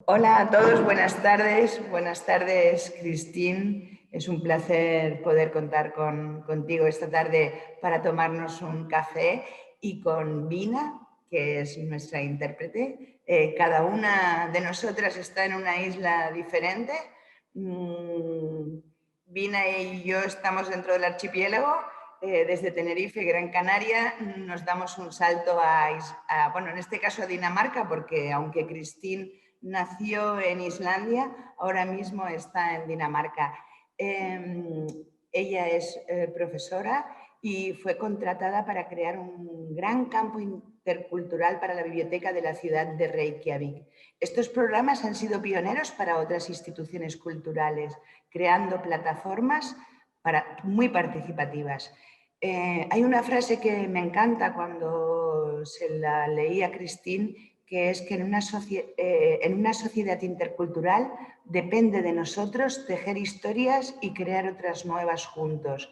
Hola a todos, buenas tardes. Buenas tardes, Kristín. Es un placer poder contar contigo esta tarde para tomarnos un café y con Vina, que es nuestra intérprete. Cada una de nosotras está en una isla diferente. Vina y yo estamos dentro del archipiélago. Desde Tenerife, Gran Canaria, nos damos un salto bueno, en este caso a Dinamarca, porque aunque Kristín nació en Islandia, ahora mismo está en Dinamarca. Ella es profesora y fue contratada para crear un gran campo intercultural para la biblioteca de la ciudad de Reykjavik. Estos programas han sido pioneros para otras instituciones culturales, creando plataformas muy participativas. Hay una frase que me encanta cuando se la leí a Kristín, que es que en una sociedad intercultural depende de nosotros tejer historias y crear otras nuevas juntos.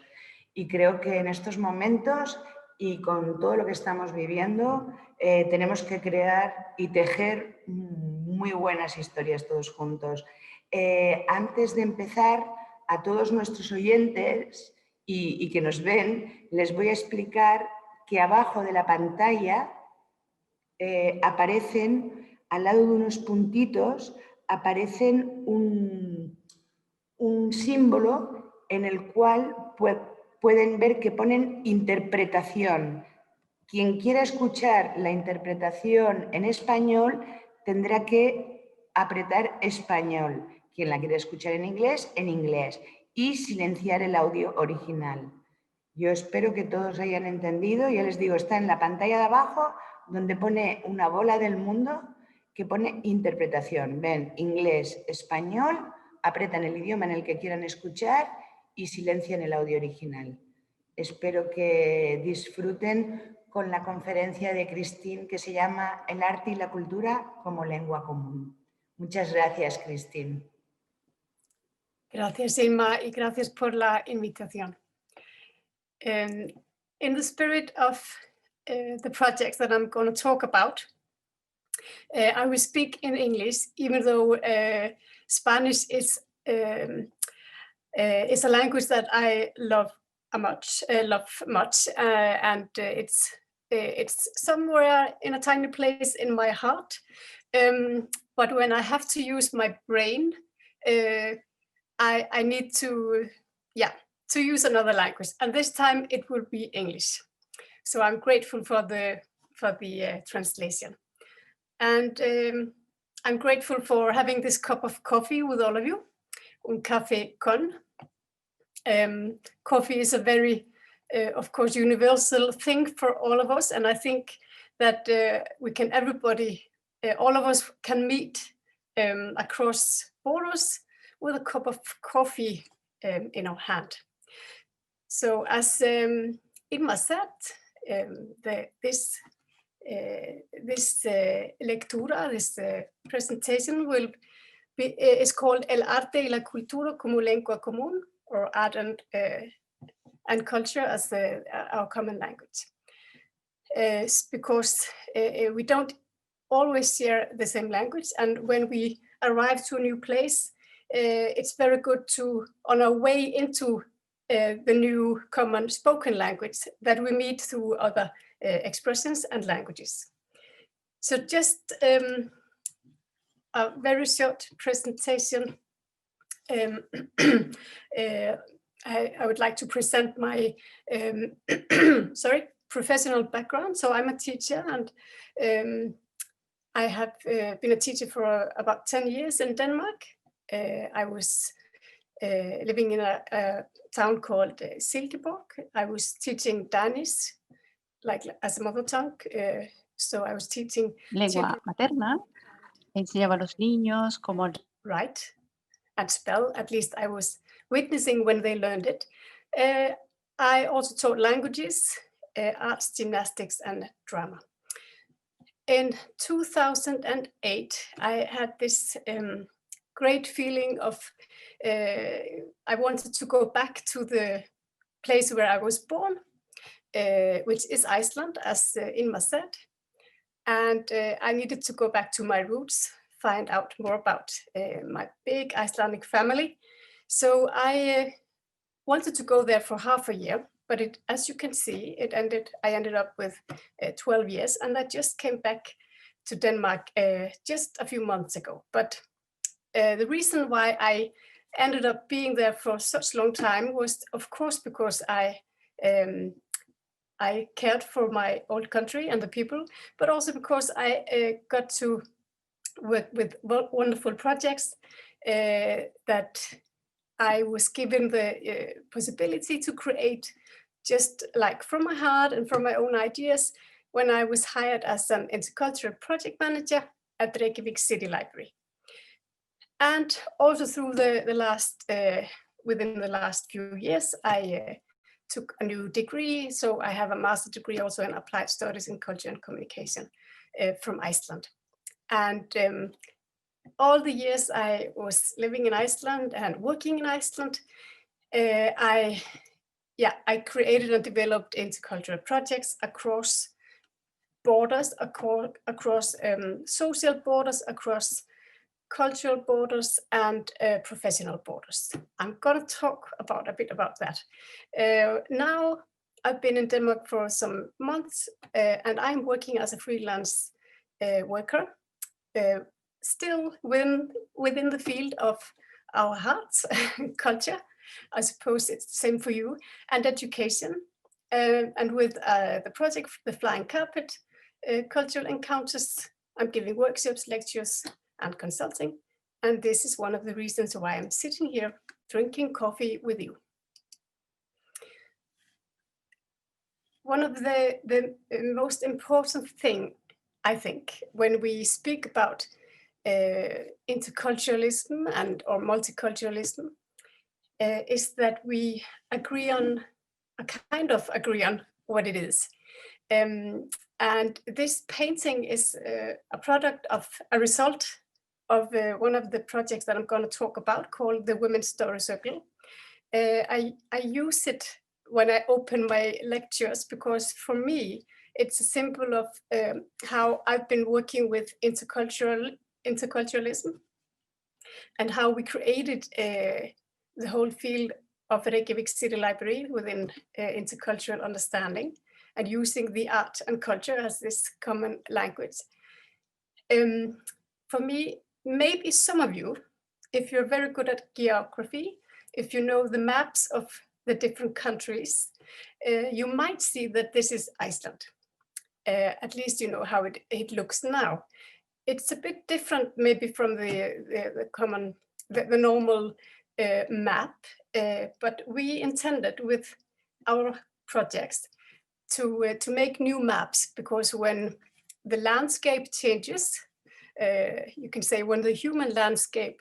Y creo que en estos momentos y con todo lo que estamos viviendo, tenemos que crear y tejer muy buenas historias todos juntos. Antes de empezar, a todos nuestros oyentes y que nos ven, les voy a explicar que abajo de la pantalla aparecen, al lado de unos puntitos, aparecen un símbolo en el cual pueden ver que ponen interpretación. Quien quiera escuchar la interpretación en español tendrá que apretar español. Quien la quiera escuchar en inglés y silenciar el audio original. Yo espero que todos hayan entendido. Ya les digo, está en la pantalla de abajo donde pone una bola del mundo que pone interpretación. Ven, inglés, español, apretan el idioma en el que quieran escuchar y silencian el audio original. Espero que disfruten con la conferencia de Kristín que se llama El arte y la cultura como lengua común. Muchas gracias, Kristín. Gracias, Emma, y gracias por la invitación. In the spirit of the projects that I'm going to talk about, I will speak in English, even though Spanish is a language that I love much, and it's somewhere in a tiny place in my heart. But when I have to use my brain, I need to use another language, and this time it will be English. So I'm grateful for the translation, and I'm grateful for having this cup of coffee with all of you. Un café con. Coffee is a very, of course, universal thing for all of us, and I think that all of us can meet across borders with a cup of coffee in our hand. So as Irma said, this lectura, this presentation is called El arte y la cultura como lengua común, or art and culture as our common language. Because we don't always share the same language, and when we arrive to a new place, it's very good to, on our way into the new common spoken language, that we meet through other expressions and languages. So just a very short presentation. I would like to present my professional background. So I'm a teacher, and I have been a teacher for about 10 years in Denmark. I was living in a town called Silkeborg. I was teaching Danish, like as a mother tongue. So I was teaching lengua materna. Enseñaba a los niños cómo write and spell. At least I was witnessing when they learned it. I also taught languages, arts, gymnastics, and drama. In 2008, I had this great feeling of I wanted to go back to the place where I was born, which is Iceland, as Inma said. And I needed to go back to my roots find out more about my big Icelandic family. So I wanted to go there for half a year, but as you can see, I ended up with 12 years, and I just came back to Denmark just a few months ago. But the reason why I ended up being there for such a long time was, of course, because I cared for my old country and the people, but also because I got to work with wonderful projects that I was given the possibility to create just like from my heart and from my own ideas when I was hired as an intercultural project manager at the Reykjavik City Library. And also through within the last few years, I took a new degree. So I have a master's degree also in applied studies in culture and communication from Iceland. And all the years I was living in Iceland and working in Iceland, I created and developed intercultural projects across borders, across social borders, across cultural borders, and professional borders. I'm going to talk a bit about that. Now, I've been in Denmark for some months, and I'm working as a freelance worker, still within the field of our hearts, culture. I suppose it's the same for you, and education. And with the project, The Flying Carpet, cultural encounters, I'm giving workshops, lectures, and consulting. And this is one of the reasons why I'm sitting here drinking coffee with you. One of the most important thing, I think, when we speak about interculturalism or multiculturalism is that we agree on what it is. And this painting is a product of a result of one of the projects that I'm going to talk about called the Women's Story Circle. I use it when I open my lectures because for me, it's a symbol of how I've been working with interculturalism and how we created the whole field of Reykjavik City Library within intercultural understanding and using the art and culture as this common language. For me, maybe some of you, if you're very good at geography, if you know the maps of the different countries, you might see that this is Iceland. At least you know how it looks now. It's a bit different maybe from the normal map, but we intended with our projects to make new maps, because when the landscape changes, you can say when the human landscape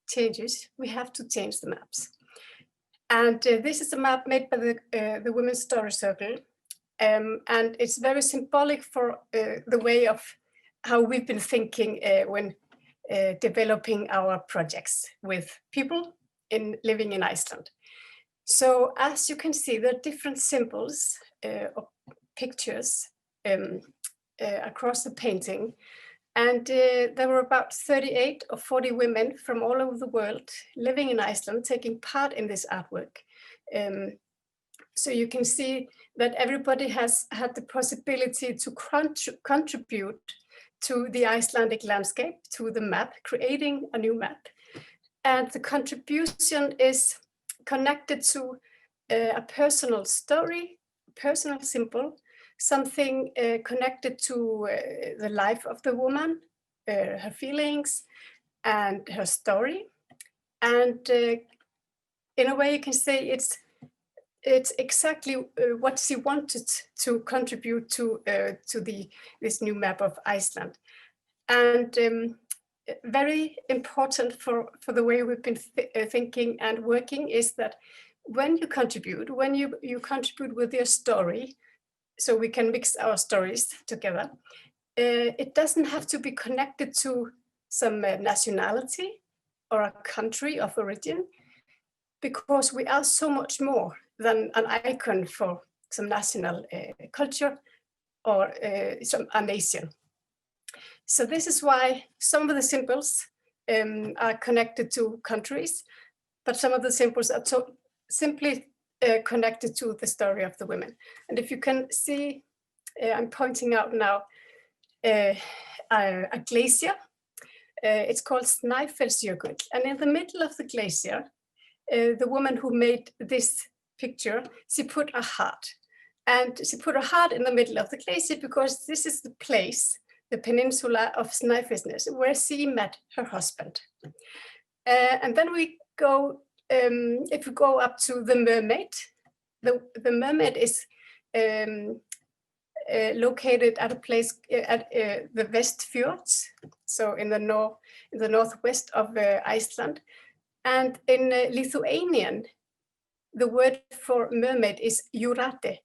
changes, we have to change the maps. And this is a map made by the Women's Story Circle, and it's very symbolic for the way of how we've been thinking when developing our projects with people living in Iceland. So as you can see, there are different symbols or pictures across the painting. And there were about 38 or 40 women from all over the world living in Iceland taking part in this artwork. So you can see that everybody has had the possibility to contribute to the Icelandic landscape, to the map, creating a new map. And the contribution is connected to a personal story, personal symbol, something connected to the life of the woman, her feelings and her story. And in a way you can say it's exactly what she wanted to contribute to this new map of Iceland. And very important for the way we've been thinking and working is that when you contribute with your story, so we can mix our stories together, it doesn't have to be connected to some nationality or a country of origin, because we are so much more than an icon for some national culture or a nation. So this is why some of the symbols are connected to countries, but some of the symbols are simply connected to the story of the women. And if you can see, I'm pointing out now a glacier. It's called Snæfellsjökull. And in the middle of the glacier, the woman who made this picture, she put a heart. And she put a heart in the middle of the glacier because this is the place, the peninsula of Snæfellsnes, where she met her husband. And then we go, if we go up to the Mermaid, the Mermaid is located at a place at the West Fjords, so in the northwest of Iceland. And in Lithuanian, the word for mermaid is Jūratė,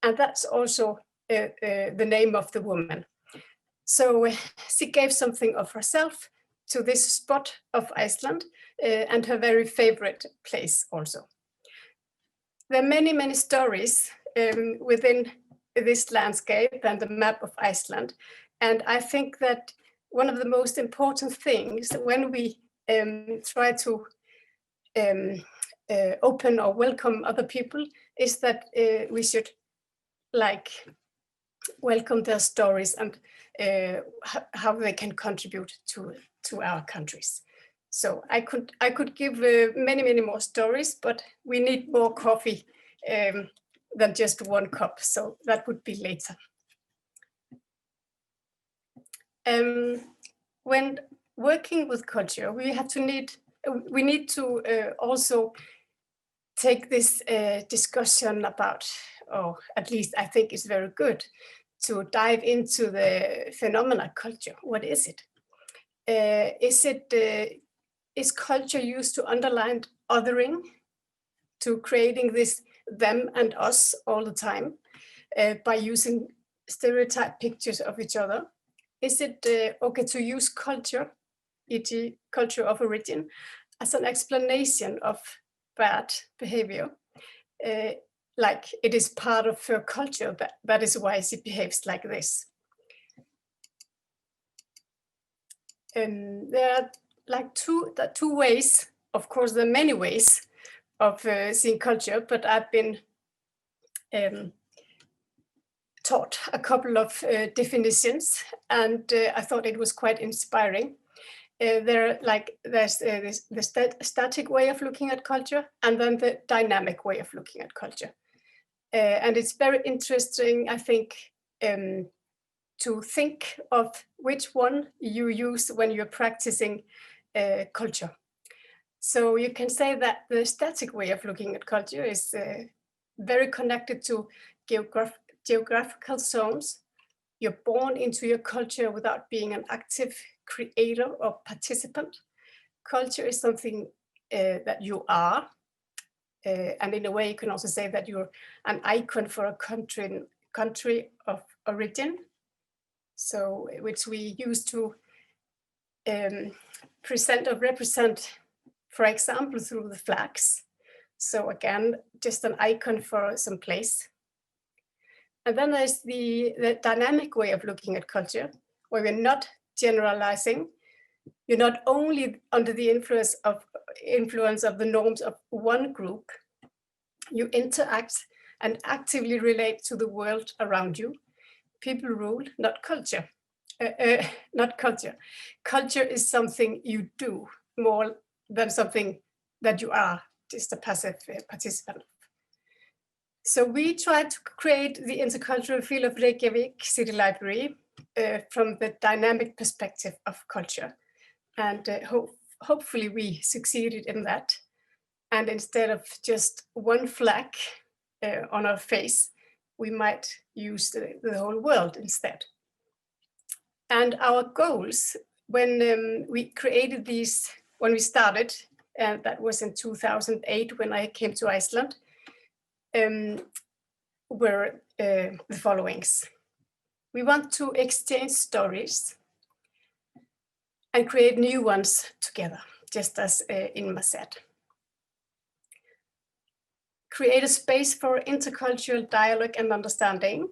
and that's also the name of the woman. So she gave something of herself to this spot of Iceland and her very favorite place also. There are many, many stories within this landscape and the map of Iceland. And I think that one of the most important things when we try to open or welcome other people is that we should welcome their stories and how they can contribute to our countries. So I could give many, many more stories, but we need more coffee than just one cup, so that would be later. When working with culture, we need to also take this discussion about, or at least I think it's very good, to dive into the phenomena culture. What is it? Is culture used to underline othering, to creating this them and us all the time by using stereotype pictures of each other? Is it okay to use culture, e.g. culture of origin, as an explanation of bad behavior? Like it is part of her culture, that is why she behaves like this. There are like two ways, of course there are many ways of seeing culture, but I've been taught a couple of definitions, and I thought it was quite inspiring. There's the static way of looking at culture, and then the dynamic way of looking at culture. And it's very interesting, I think, to think of which one you use when you're practicing culture. So you can say that the static way of looking at culture is very connected to geographical zones. You're born into your culture without being an active creator or participant. Culture is something that you are. And in a way, you can also say that you're an icon for a country of origin. So which we use to present or represent, for example, through the flags. So again, just an icon for some place. And then there's the dynamic way of looking at culture, where we're not generalizing. You're not only under the influence of the norms of one group. You interact and actively relate to the world around you. People rule, not culture. Not culture. Culture is something you do more than something that you are, just a passive participant. So we tried to create the intercultural feel of Reykjavik City Library from the dynamic perspective of culture. And hopefully we succeeded in that. And instead of just one flag on our face, we might use the whole world instead. And our goals, when we created these, when we started, and that was in 2008 when I came to Iceland, were the followings. We want to exchange stories and create new ones together, just as Inma said. Create a space for intercultural dialogue and understanding.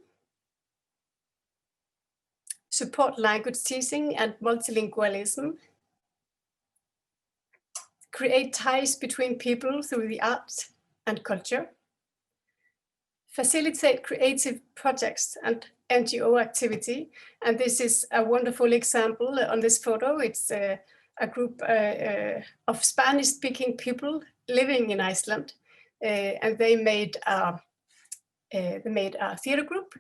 support language teaching and multilingualism, create ties between people through the arts and culture, facilitate creative projects and NGO activity. And this is a wonderful example on this photo. It's a group of Spanish-speaking people living in Iceland, and they made a theater group,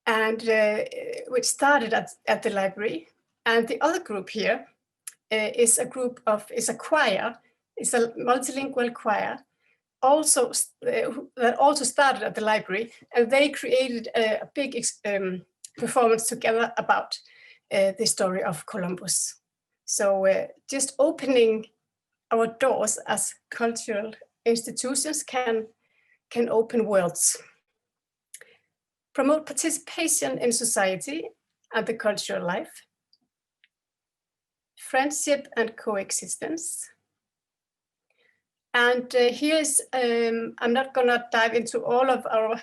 and which started at the library. And the other group here is a choir, it's a multilingual choir, that also started at the library, and they created a big performance together about the story of Columbus. So just opening our doors as cultural institutions can open worlds. Promote participation in society and the cultural life, friendship and coexistence. And here's, I'm not gonna dive into all of our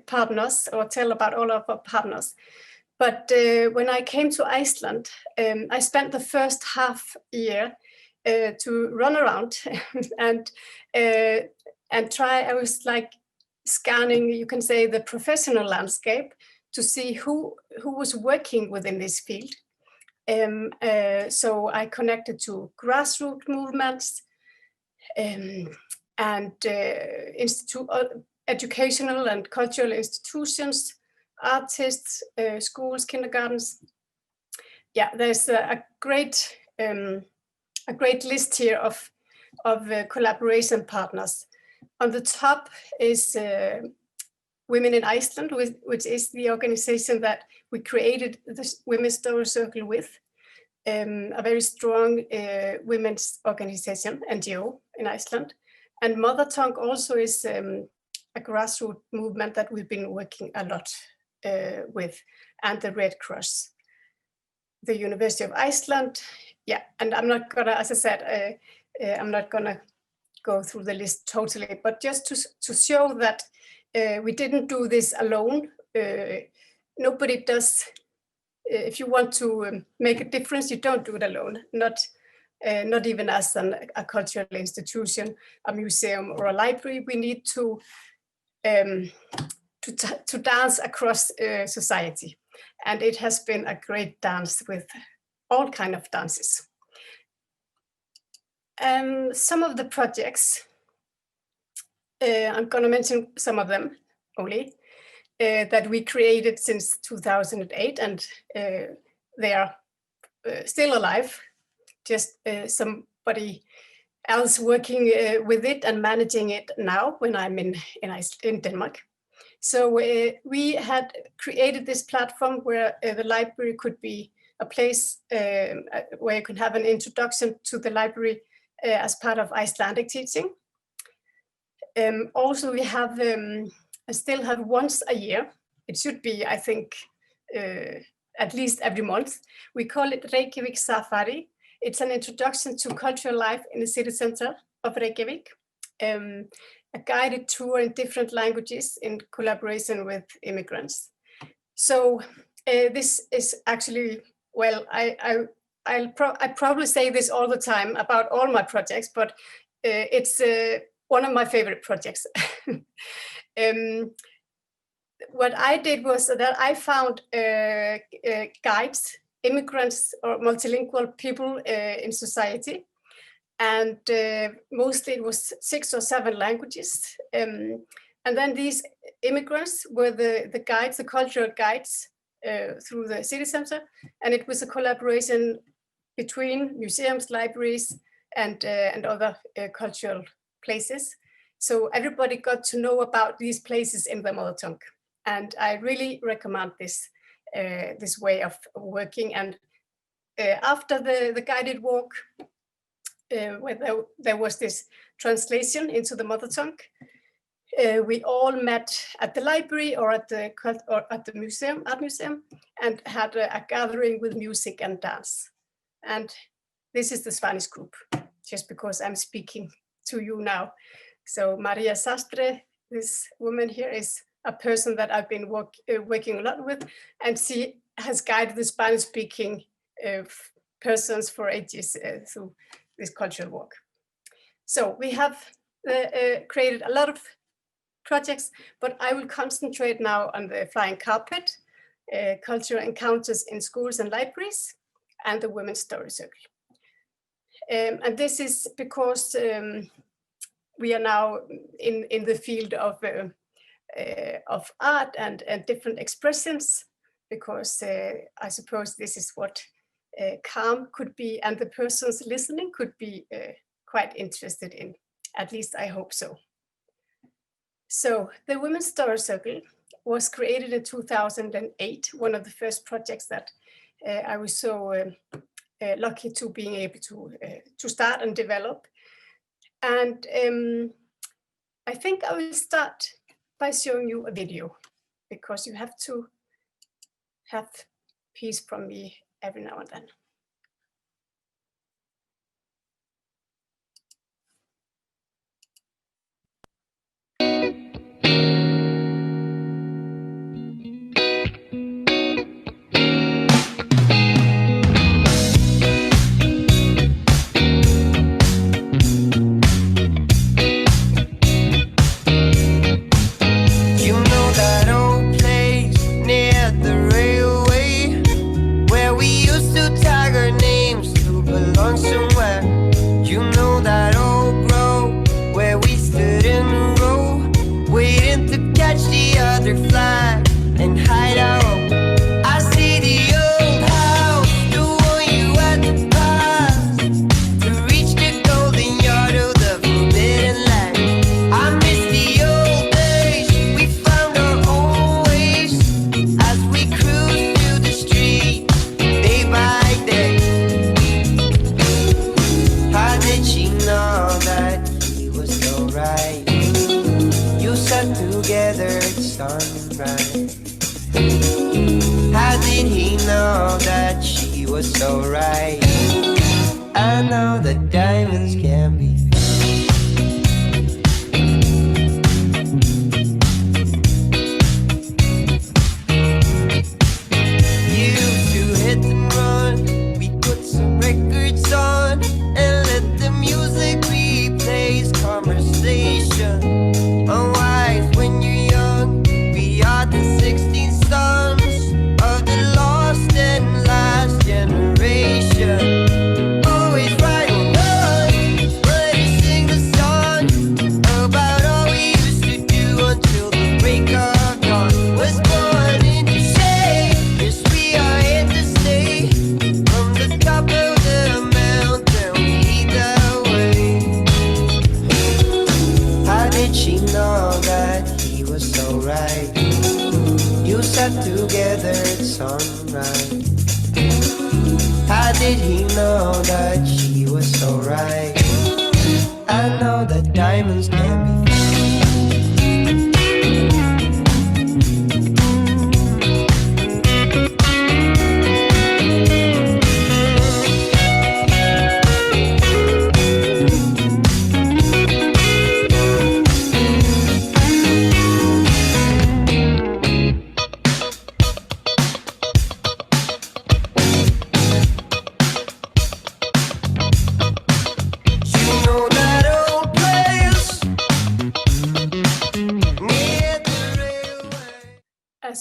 partners or tell about all of our partners, but when I came to Iceland, I spent the first half year to run around and try, I was like scanning, you can say, the professional landscape to see who was working within this field. So I connected to grassroots movements, and educational and cultural institutions, artists, schools, kindergartens. Yeah, there's a great list here of collaboration partners. On the top is Women in Iceland, which is the organization that we created this Women's Story Circle with. A very strong women's organization, NGO in Iceland. And Mother Tongue also is a grassroots movement that we've been working a lot with, and the Red Cross. The University of Iceland, yeah, and I'm not gonna, as I said, I'm not gonna go through the list totally, but just to show that we didn't do this alone. Nobody does. If you want to make a difference, you don't do it alone. Not even as a cultural institution, a museum, or a library. We need to dance across society, and it has been a great dance with all kinds of dances. Some of the projects, I'm going to mention some of them only. That we created since 2008, and they are still alive, just somebody else working with it and managing it now when I'm in Denmark. So we had created this platform where the library could be a place where you can have an introduction to the library as part of Icelandic teaching. Also, we have I still have once a year. It should be, I think, at least every month. We call it Reykjavik Safari. It's an introduction to cultural life in the city center of Reykjavik. A guided tour in different languages in collaboration with immigrants. So this is actually, well, I probably say this all the time about all my projects, but it's one of my favorite projects. What I did was that I found guides, immigrants or multilingual people in society, and mostly it was 6 or 7 languages. And then these immigrants were the guides, the cultural guides through the city center, and it was a collaboration between museums, libraries, and other cultural places. So everybody got to know about these places in their mother tongue. And I really recommend this, this way of working. And after the guided walk, where there was this translation into the mother tongue, we all met at the library or at the museum, art museum, and had a gathering with music and dance. And this is the Spanish group, just because I'm speaking to you now. So Maria Sastre, this woman here, is a person that I've been working a lot with, and she has guided the Spanish-speaking persons for ages through this cultural work. So we have created a lot of projects, but I will concentrate now on the flying carpet, cultural encounters in schools and libraries, and the Women's Story Circle. And this is because we are now in the field of art and different expressions, because I suppose this is what calm could be, and the persons listening could be quite interested in. At least I hope so. So the Women's Story Circle was created in 2008, one of the first projects that I was so lucky to being able to start and develop. And I think I will start by showing you a video, because you have to have peace from me every now and then.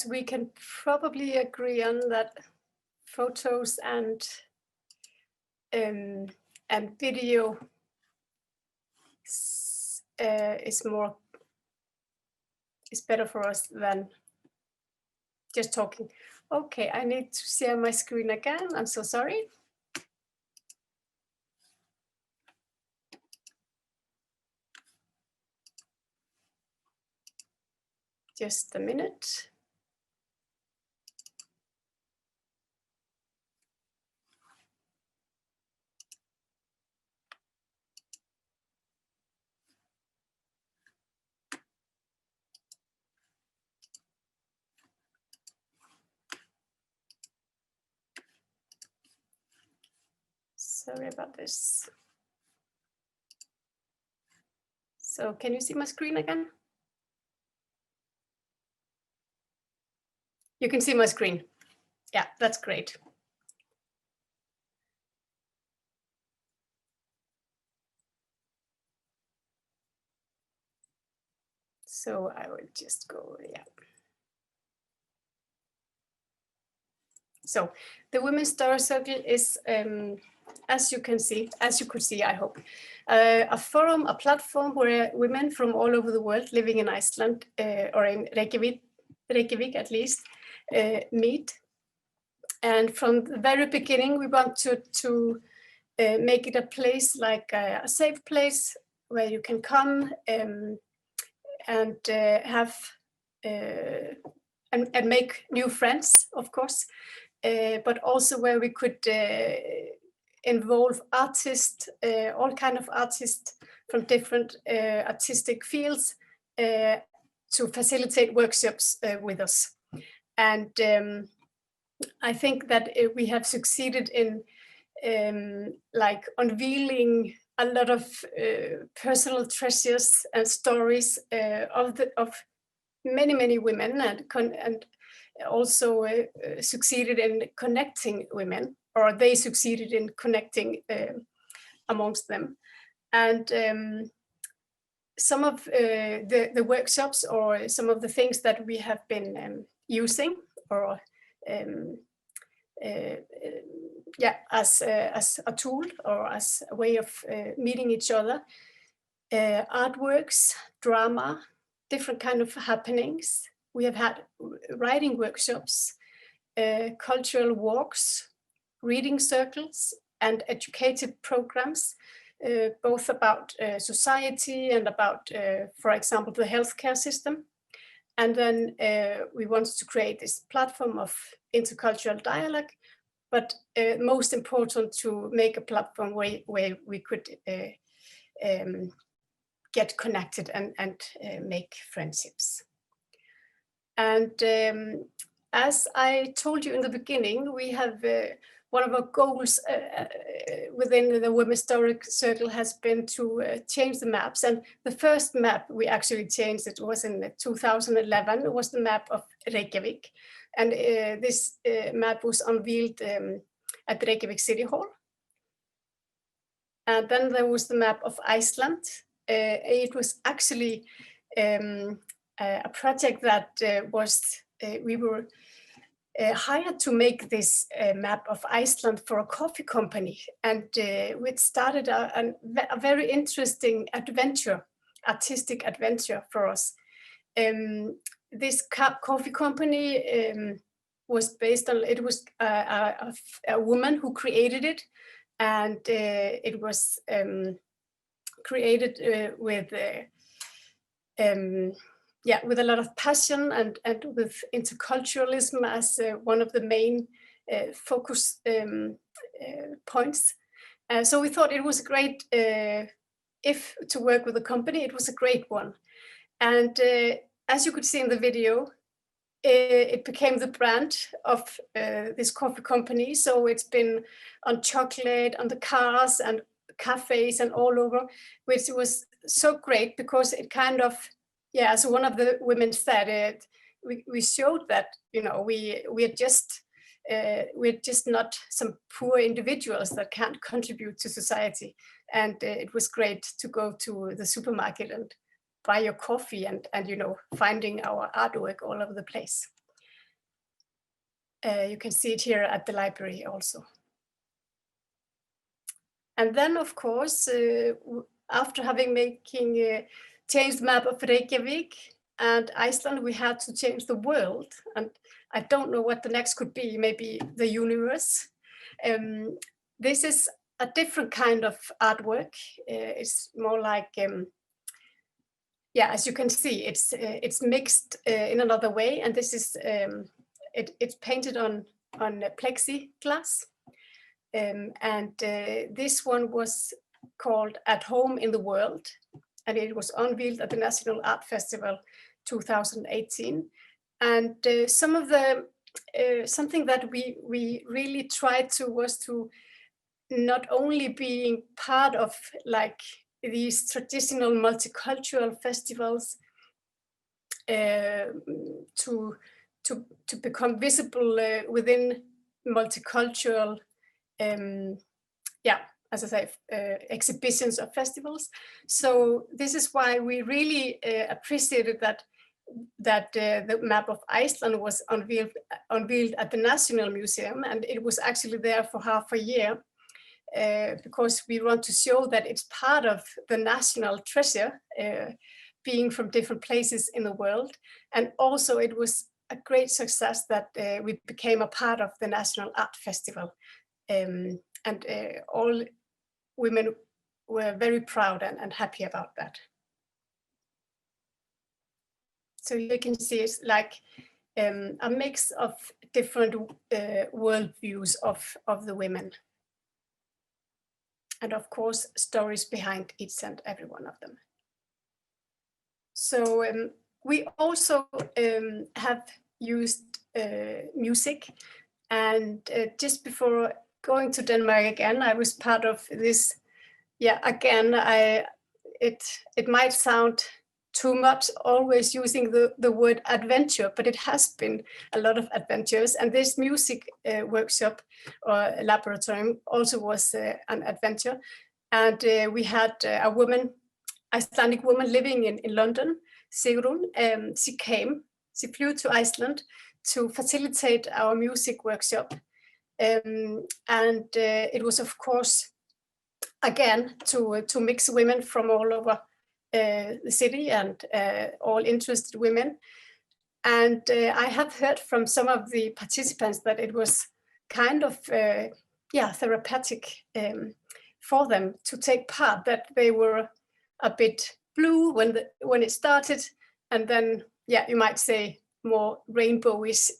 We can probably agree on that photos and video is better for us than just talking. Okay, I need to share my screen again. I'm so sorry. Just a minute. Sorry about this. So can you see my screen again? You can see my screen. Yeah, that's great. So I will just go, yeah. So the Women's Story Circle is, as you could see, I hope, a forum, a platform where women from all over the world living in Iceland or in Reykjavik at least, meet. And from the very beginning, we want to make it a place like a safe place where you can come and have and make new friends, of course, but also where we could involve artists, all kind of artists from different artistic fields to facilitate workshops with us. And I think that we have succeeded in like unveiling a lot of personal treasures and stories of many women, and also succeeded in connecting women, or they succeeded in connecting amongst them. And some of the workshops or some of the things that we have been using or as a tool or as a way of meeting each other, artworks, drama, different kind of happenings. We have had writing workshops, cultural walks, reading circles, and educative programs, both about society and about, for example, the healthcare system. And then we wanted to create this platform of intercultural dialogue, but most important, to make a platform where we could get connected and make friendships. And as I told you in the beginning, we have one of our goals within the Women's Story Circle has been to change the maps. And the first map we actually changed, it was in 2011, it was the map of Reykjavik. And this map was unveiled at Reykjavik City Hall. And then there was the map of Iceland. It was actually a project that we were hired to make this map of Iceland for a coffee company. And we started a very interesting adventure, artistic adventure for us. This coffee company was based on, it was a woman who created it. And it was created with a lot of passion and with interculturalism as one of the main focus points. So we thought it was great, if to work with a company, it was a great one. And as you could see in the video, it became the brand of this coffee company. So it's been on chocolate, on the cars and cafes and all over, which was so great because it kind of, as one of the women said, we showed that, we're just not some poor individuals that can't contribute to society. And it was great to go to the supermarket and buy your coffee and finding our artwork all over the place. You can see it here at the library also. And then, of course, after having changed the map of Reykjavik and Iceland, we had to change the world. And I don't know what the next could be, maybe the universe. This is a different kind of artwork. It's more like, as you can see, it's mixed in another way. And this is, it's painted on plexiglass. And this one was called At Home in the World, and it was unveiled at the National Art Festival 2018. And some of the something that we really tried to was to not only being part of like these traditional multicultural festivals, to to become visible within multicultural, as I say, exhibitions or festivals. So this is why we really appreciated that the map of Iceland was unveiled at the National Museum, and it was actually there for half a year because we want to show that it's part of the national treasure, being from different places in the world. And also it was a great success that we became a part of the National Art Festival. And all women were very proud and happy about that. So you can see it's like a mix of different worldviews of the women. And of course, stories behind each and every one of them. So we also have used music, and just before going to Denmark again, I was part of this. Yeah, again, it might sound too much always using the word adventure, but it has been a lot of adventures. And this music workshop or laboratory also was an adventure. And we had a woman, Icelandic woman living in London, Sigrun. She flew to Iceland to facilitate our music workshop. And it was, of course, again, to mix women from all over the city and all interested women. And I have heard from some of the participants that it was kind of therapeutic for them to take part, that they were a bit blue when it started, and then, you might say more rainbowish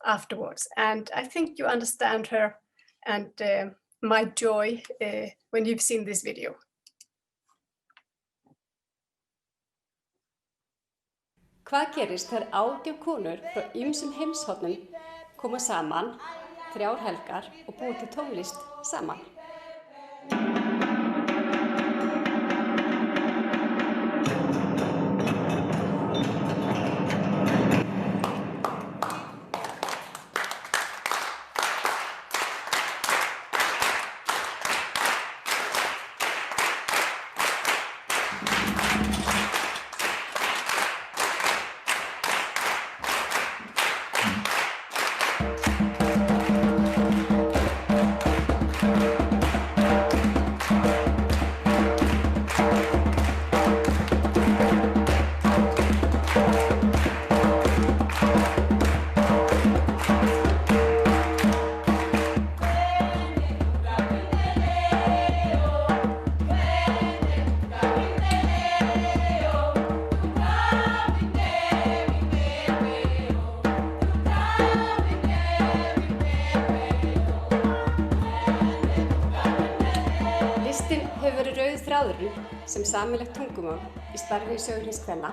afterwards. And I think you understand her and my joy when you've seen this video. Hvað gerist þegar 18 konur frá ýmsum heimshornum koma saman 3 helgar og búa til tónlist saman? Sem sameiginlegt tungumál í starfi sögulegs kvenna.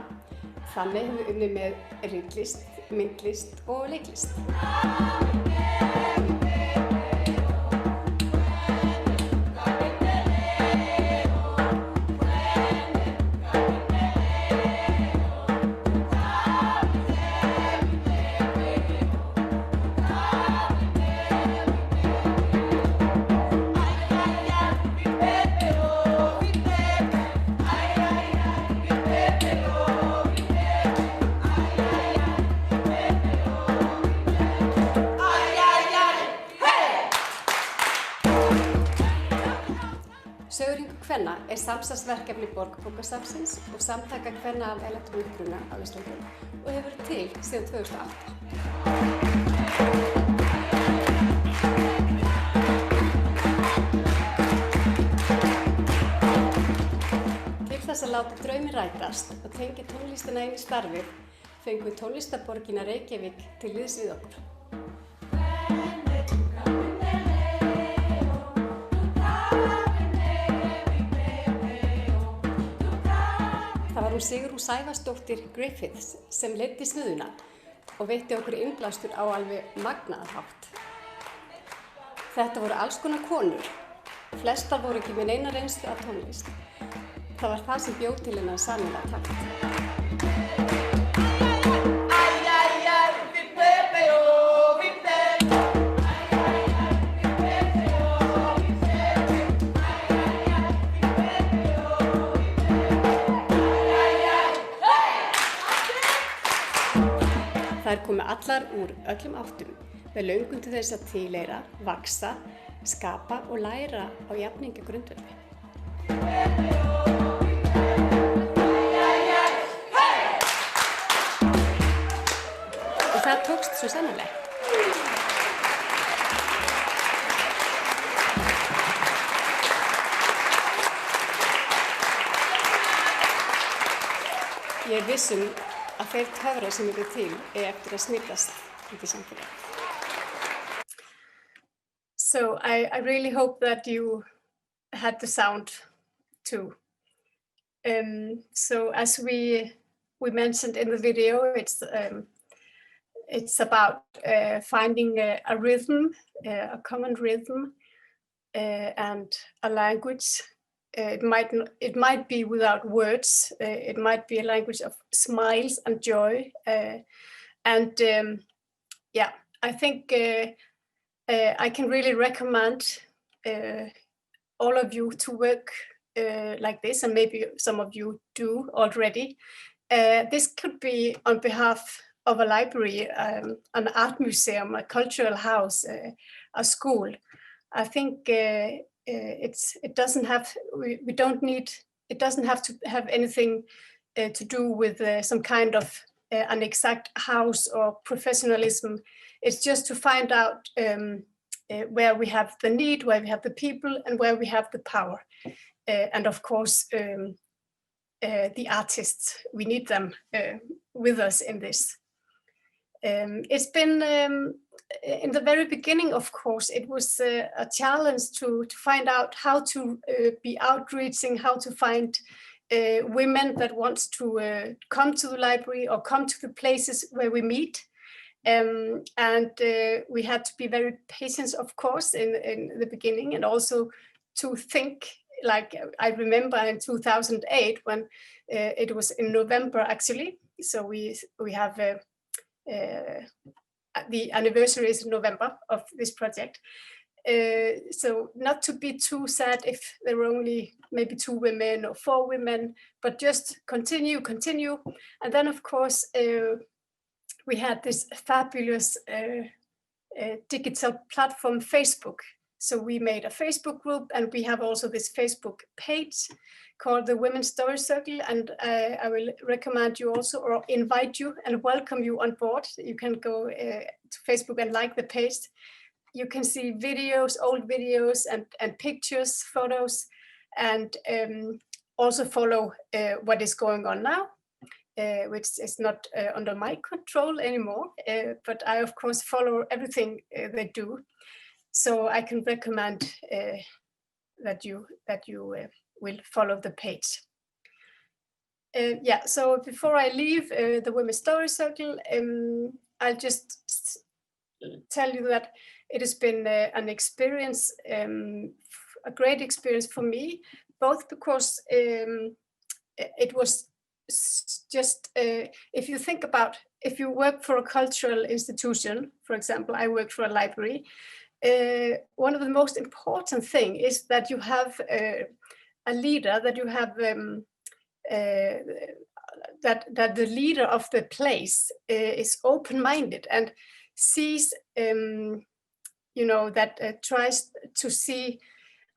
Þannig hefur við unnið með ritlist, myndlist og leiklist. Kvenna samstarfsverkefni Borgbókasafnsins og samtaka kvenna af erlendum uppruna á Íslandi og hefur verið til síðan 2008. Til þess að láta drauminn rætast og tengja tónlistina inn í starfið fengum við tónlistarborgina Reykjavik til liðs við okkur. Sigrún Sævarsdóttir Griffiths sem leiddi snuðuna og veitti okkur innblástur á alveg magnaðan hátt. Þetta voru alls konar konur. Flestar voru ekki með neina reynslu af tónlist. Það var það sem bjó til hennar sameiginlega takt. Þær komu allar úr öllum áttum með löngun til þess að tilheyra, vaxa, skapa og læra á jafningja grundvelli. Og það tókst svo sannarlega. Ég viss að þeir töfrar sem eru til eftir að smitast út í samfélagið. So I really hope that you had the sound too. So as we mentioned in the video, it's about finding a rhythm, a common rhythm, and a language. It might be without words. It might be a language of smiles and joy. Yeah, I think I can really recommend all of you to work like this, and maybe some of you do already. This could be on behalf of a library, an art museum, a cultural house, a school. I think it doesn't have to have anything to do with some kind of an exact house or professionalism. It's just to find out where we have the need, where we have the people, and where we have the power. And of course, the artists, we need them with us in this. It's been, in the very beginning, of course, it was a challenge to find out how to be outreaching, how to find women that want to come to the library or come to the places where we meet. And we had to be very patient, of course, in the beginning, and also to think, like I remember in 2008 when it was in November actually. So we have the anniversary is in November of this project. So not to be too sad if there were only maybe 2 women or 4 women, but just continue. And then of course, we had this fabulous digital platform, Facebook. So we made a Facebook group, and we have also this Facebook page called the Women's Story Circle. And I will recommend you also, or invite you and welcome you on board. You can go to Facebook and like the page. You can see videos, old videos, and pictures, photos, and also follow what is going on now. Which is not under my control anymore, but I of course follow everything they do. So I can recommend that you will follow the page. Yeah, so before I leave the Women's Story Circle, I'll just tell you that it has been an experience, a great experience for me, both because it was just, if you think about, if you work for a cultural institution, for example, I work for a library, one of the most important thing is that you have a leader, that you have that the leader of the place is open-minded and sees, that tries to see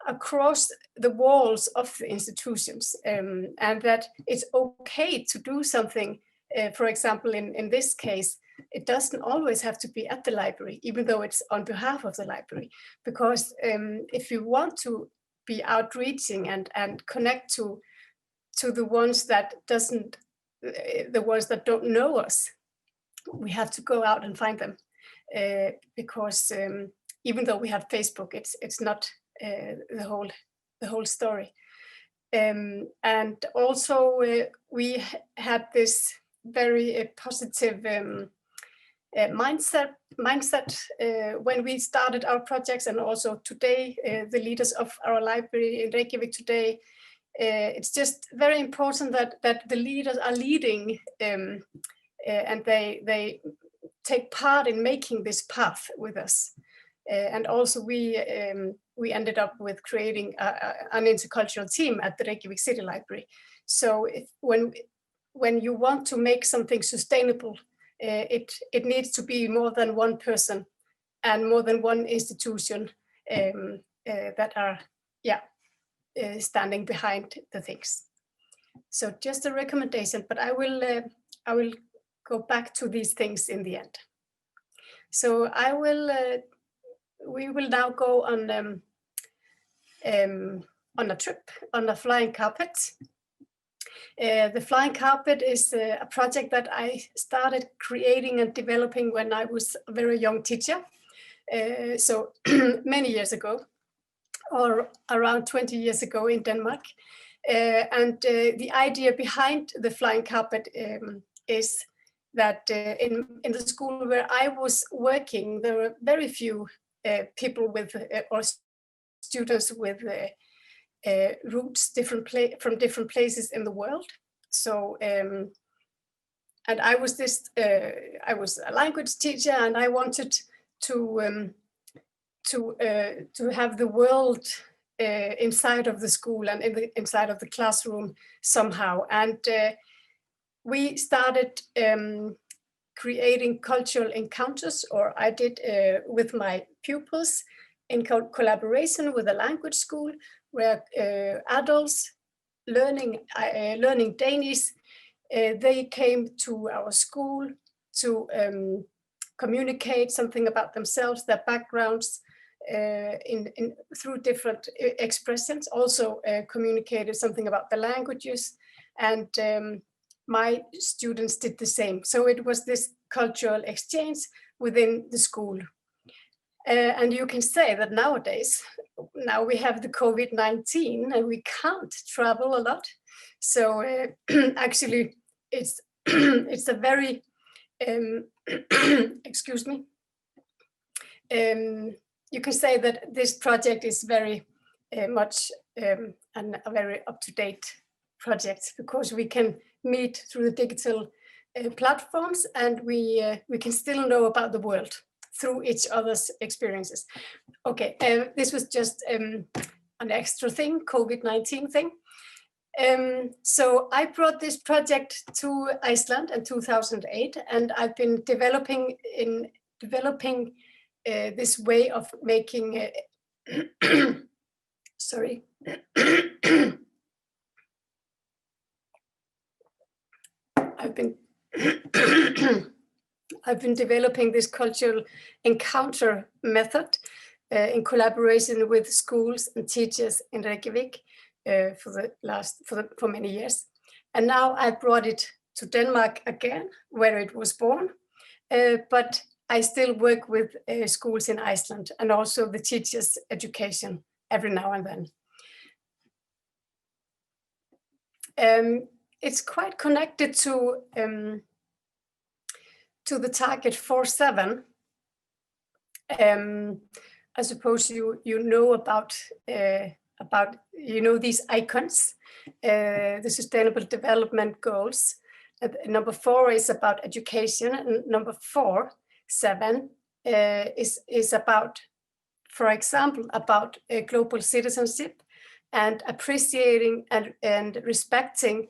across the walls of the institutions, and that it's okay to do something. For example, in this case, it doesn't always have to be at the library, even though it's on behalf of the library, because if you want to be outreaching and connect to the ones that don't know us, we have to go out and find them, because even though we have Facebook, it's not the whole story. And also we had this very positive mindset when we started our projects, and also today the leaders of our library in Reykjavik today. It's just very important that the leaders are leading, and they take part in making this path with us. And also we ended up with creating an intercultural team at the Reykjavik City Library. So when you want to make something sustainable, it needs to be more than one person and more than one institution that are standing behind the things. So just a recommendation, but I will go back to these things in the end. So we will now go on a trip on a flying carpet. The flying carpet is a project that I started creating and developing when I was a very young teacher. So many years ago, or around 20 years ago in Denmark. And the idea behind the flying carpet is that in the school where I was working, there were very few people with or students with roots from different places in the world. So and I was a language teacher, and I wanted to have the world inside of the school and inside of the classroom somehow. And we started creating cultural encounters, or I did with my pupils in collaboration with a language school where adults learning Danish, they came to our school to communicate something about themselves, their backgrounds, through different expressions, also communicated something about the languages, and my students did the same. So it was this cultural exchange within the school. And you can say that nowadays, now we have the COVID-19 and we can't travel a lot. So actually it's it's a very, excuse me, you can say that this project is very much a very up-to-date project, because we can meet through the digital platforms, and we can still know about the world through each other's experiences. Okay, this was just an extra thing, COVID-19 thing. So I brought this project to Iceland in 2008, and I've been developing this way of making, sorry. I've been developing this cultural encounter method in collaboration with schools and teachers in Reykjavik for many years. And now I brought it to Denmark again, where it was born, but I still work with schools in Iceland and also the teachers' education every now and then. It's quite connected to the target 4.7. I suppose you know about these icons, the Sustainable Development Goals. Number 4 is about education, and number 4.7 is about, for example, about global citizenship and appreciating and respecting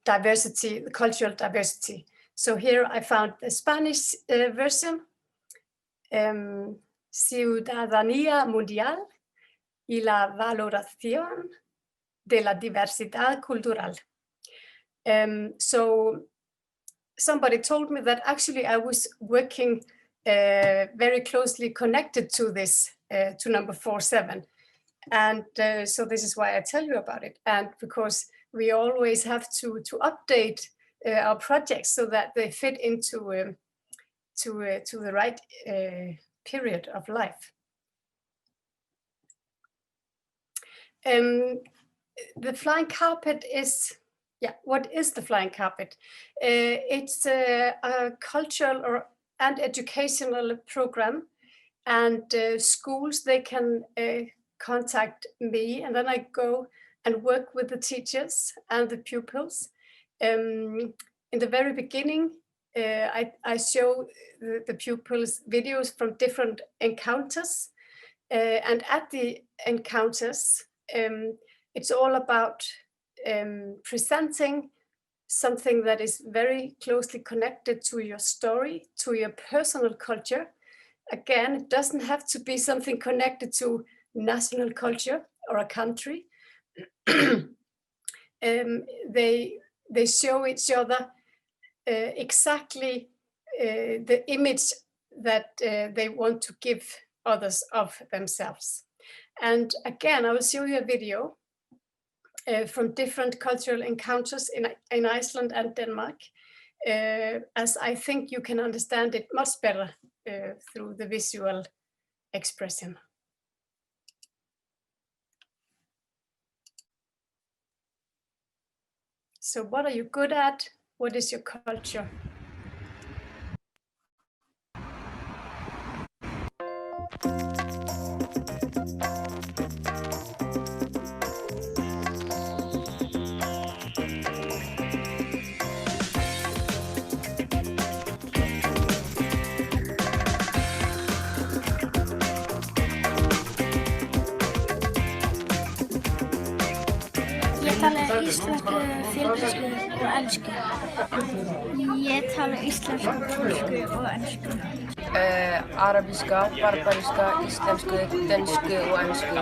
diversity, the cultural diversity. So here I found the Spanish version, Ciudadanía Mundial y la valoración de la diversidad cultural. So somebody told me that actually I was working very closely connected to this, to number 4.7. And so this is why I tell you about it. And because we always have to update our projects so that they fit into to the right period of life. The flying carpet is, what is the flying carpet? It's a cultural and educational program, and schools, they can contact me, and then I go and work with the teachers and the pupils. In the very beginning, I show the pupils videos from different encounters, and at the encounters, it's all about presenting something that is very closely connected to your story, to your personal culture. Again, it doesn't have to be something connected to national culture or a country. They show each other exactly the image that they want to give others of themselves. And again, I will show you a video from different cultural encounters in Iceland and Denmark, as I think you can understand it much better through the visual expression. So what are you good at? What is your culture? Ég tala íslensku, filippínsku og ensku. Ég tala íslensku, pólsku og ensku. Arabíska, barbaríska, íslensku, dönsku og ensku.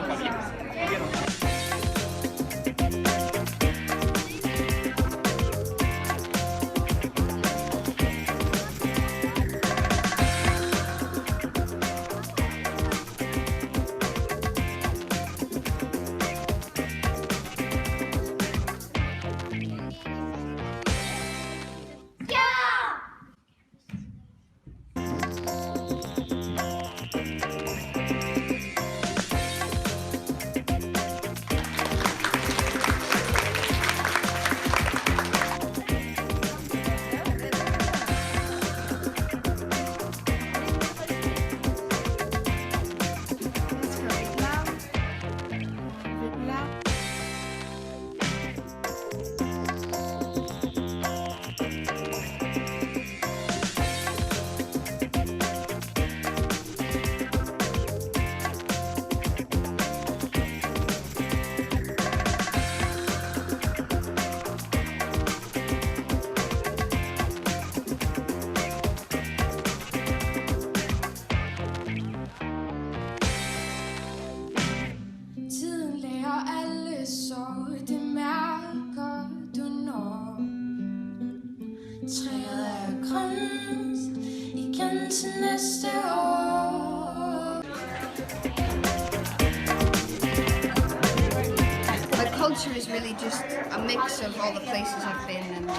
Culture is really just a mix of all the places I've been and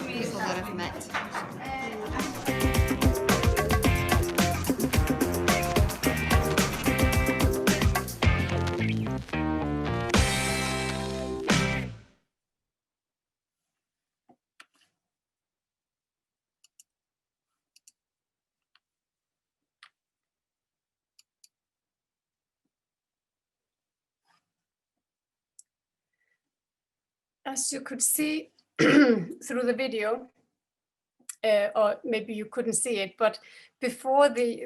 people that I've met. As you could see through the video, or maybe you couldn't see it, but before the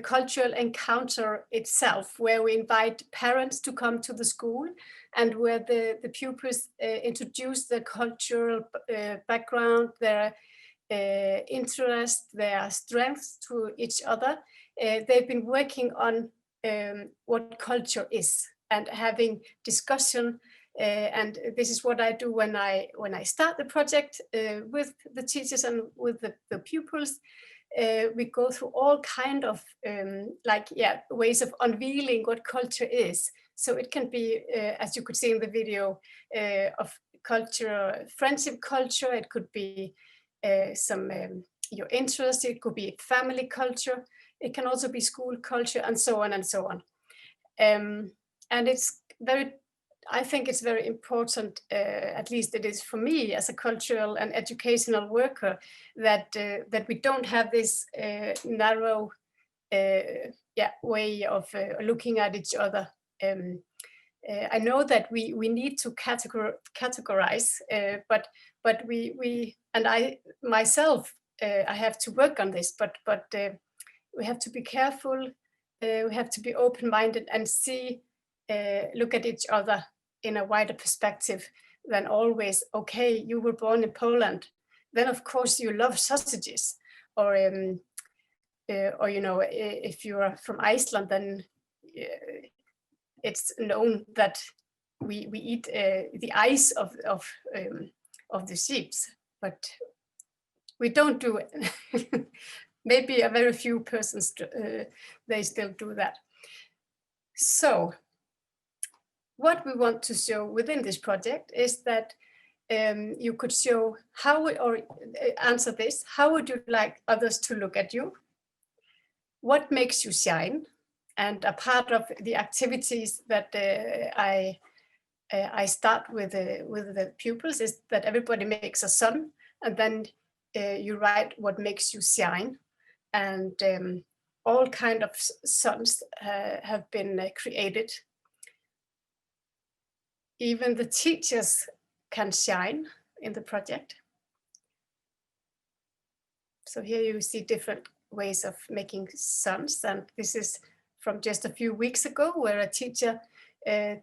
cultural encounter itself, where we invite parents to come to the school and where the pupils introduce their cultural background, their interest, their strengths to each other, they've been working on what culture is and having discussion. And this is what I do when I start the project with the teachers and with the pupils. We go through all kind of ways of unveiling what culture is. So it can be, as you could see in the video, of culture, friendship culture. It could be your interest. It could be family culture. It can also be school culture, and so on and so on. And it's I think it's very important, at least it is for me as a cultural and educational worker, that we don't have this narrow way of looking at each other. I know that we need to categorize, but we and I myself I have to work on this, but we have to be careful. We have to be open-minded and see. Look at each other in a wider perspective, than always, okay, you were born in Poland, then of course you love sausages, or you know, if you are from Iceland, then it's known that we eat the eyes of the sheep, but we don't do it. Maybe a very few persons they still do that. So what we want to show within this project is that you could show how, or answer this, how would you like others to look at you? What makes you shine? And a part of the activities that I start with the pupils is that everybody makes a sun, and then you write what makes you shine. And all kind of suns have been created. Even the teachers can shine in the project. So here you see different ways of making suns, and this is from just a few weeks ago, where a teacher had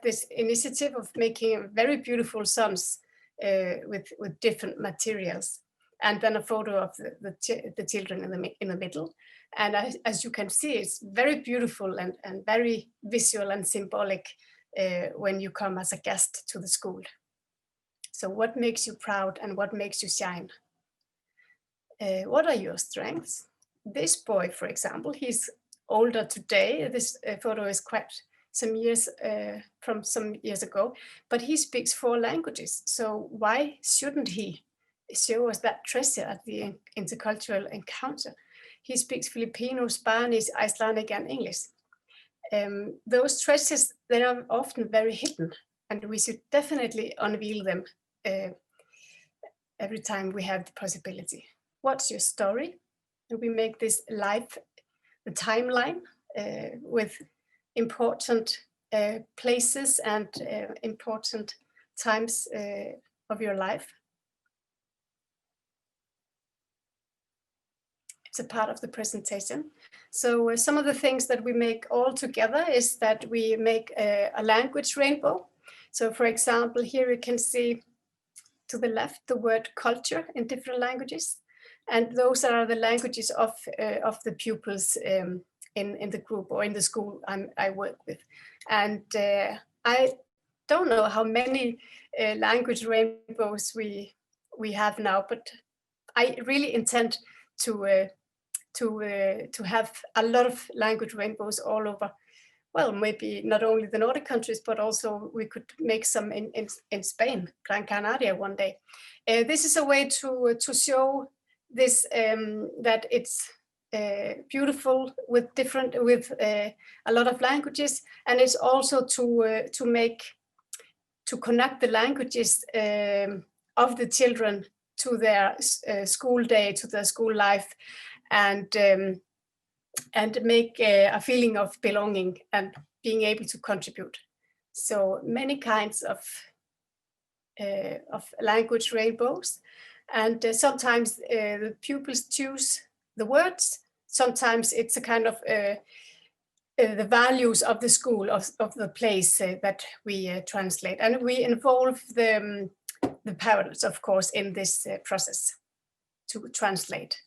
this initiative of making very beautiful suns with different materials, and then a photo of the children in the middle. And as you can see, it's very beautiful and very visual and symbolic when you come as a guest to the school. So what makes you proud and what makes you shine? What are your strengths? This boy, for example, he's older today. This photo is quite some years from some years ago, but he speaks 4 languages. So why shouldn't he show us that treasure at the intercultural encounter? He speaks Filipino, Spanish, Icelandic, and English. Those treasures, they are often very hidden, and we should definitely unveil them every time we have the possibility. What's your story? And we make this live, the timeline with important places and important times of your life. It's a part of the presentation. So some of the things that we make all together is that we make a language rainbow. So for example, here you can see to the left the word culture in different languages. And those are the languages of the pupils in the group or in the school I work with. And I don't know how many language rainbows we have now, but I really intend to have a lot of language rainbows all over. Well, maybe not only the Nordic countries, but also we could make some in Spain, Gran Canaria one day. This is a way to show this that it's beautiful with a lot of languages, and it's also to connect the languages of the children to their school day, to their school life, and make a feeling of belonging and being able to contribute. So many kinds of language rainbows. And sometimes the pupils choose the words. Sometimes it's a kind of the values of the school, of the place that we translate. And we involve the parents, of course, in this process to translate.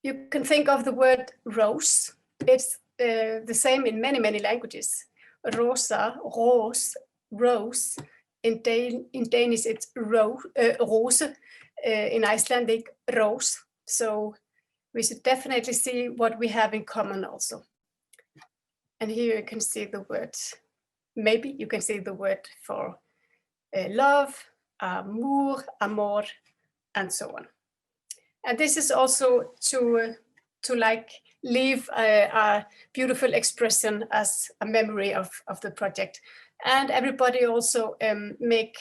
You can think of the word rose. It's the same in many, many languages. Rosa, rose, rose. In Danish, it's rose. In Icelandic, rose. So we should definitely see what we have in common also. And here you can see the word, maybe you can see the word for love, amour, amor, and so on. And this is also to like leave a beautiful expression as a memory of the project. And everybody also make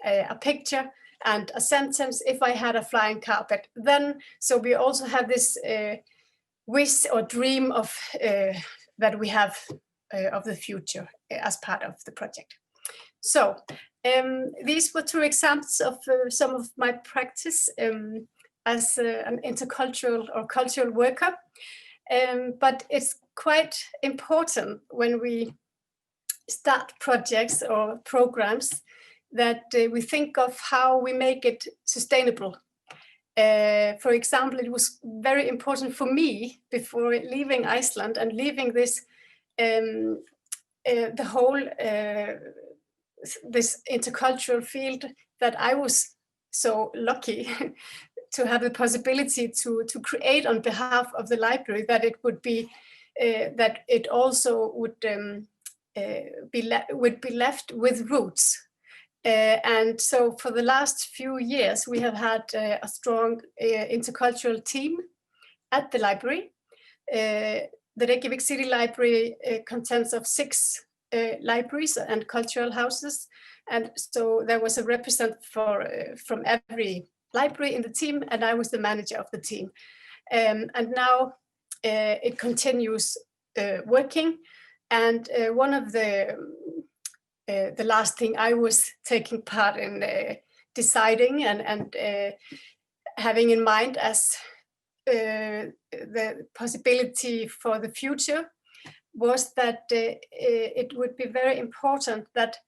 a picture and a sentence. If I had a flying carpet, then, so we also have this wish or dream of that we have of the future as part of the project. So these were 2 examples of some of my practice as an intercultural or cultural worker. But it's quite important when we start projects or programs that we think of how we make it sustainable. For example, it was very important for me before leaving Iceland and leaving this, the whole, this intercultural field, that I was so lucky to have the possibility to create on behalf of the library, that it would be, that it also would be left with roots. And so for the last few years, we have had a strong intercultural team at the library. The Reykjavik City Library consists of 6 libraries and cultural houses. And so there was a representative from every library in the team, and I was the manager of the team. And now it continues working. And one of the last thing I was taking part in deciding and having in mind as the possibility for the future was that it would be very important that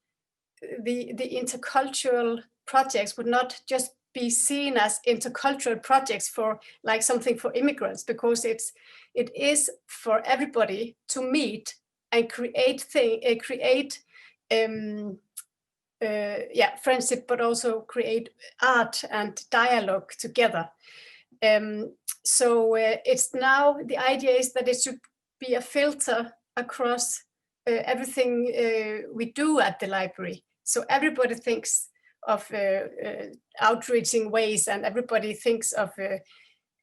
the intercultural projects would not just be seen as intercultural projects for like something for immigrants, because it is for everybody to meet and create friendship, but also create art and dialogue together. So it's now, the idea is that it should be a filter across everything we do at the library. So everybody thinks of outreaching ways, and everybody thinks of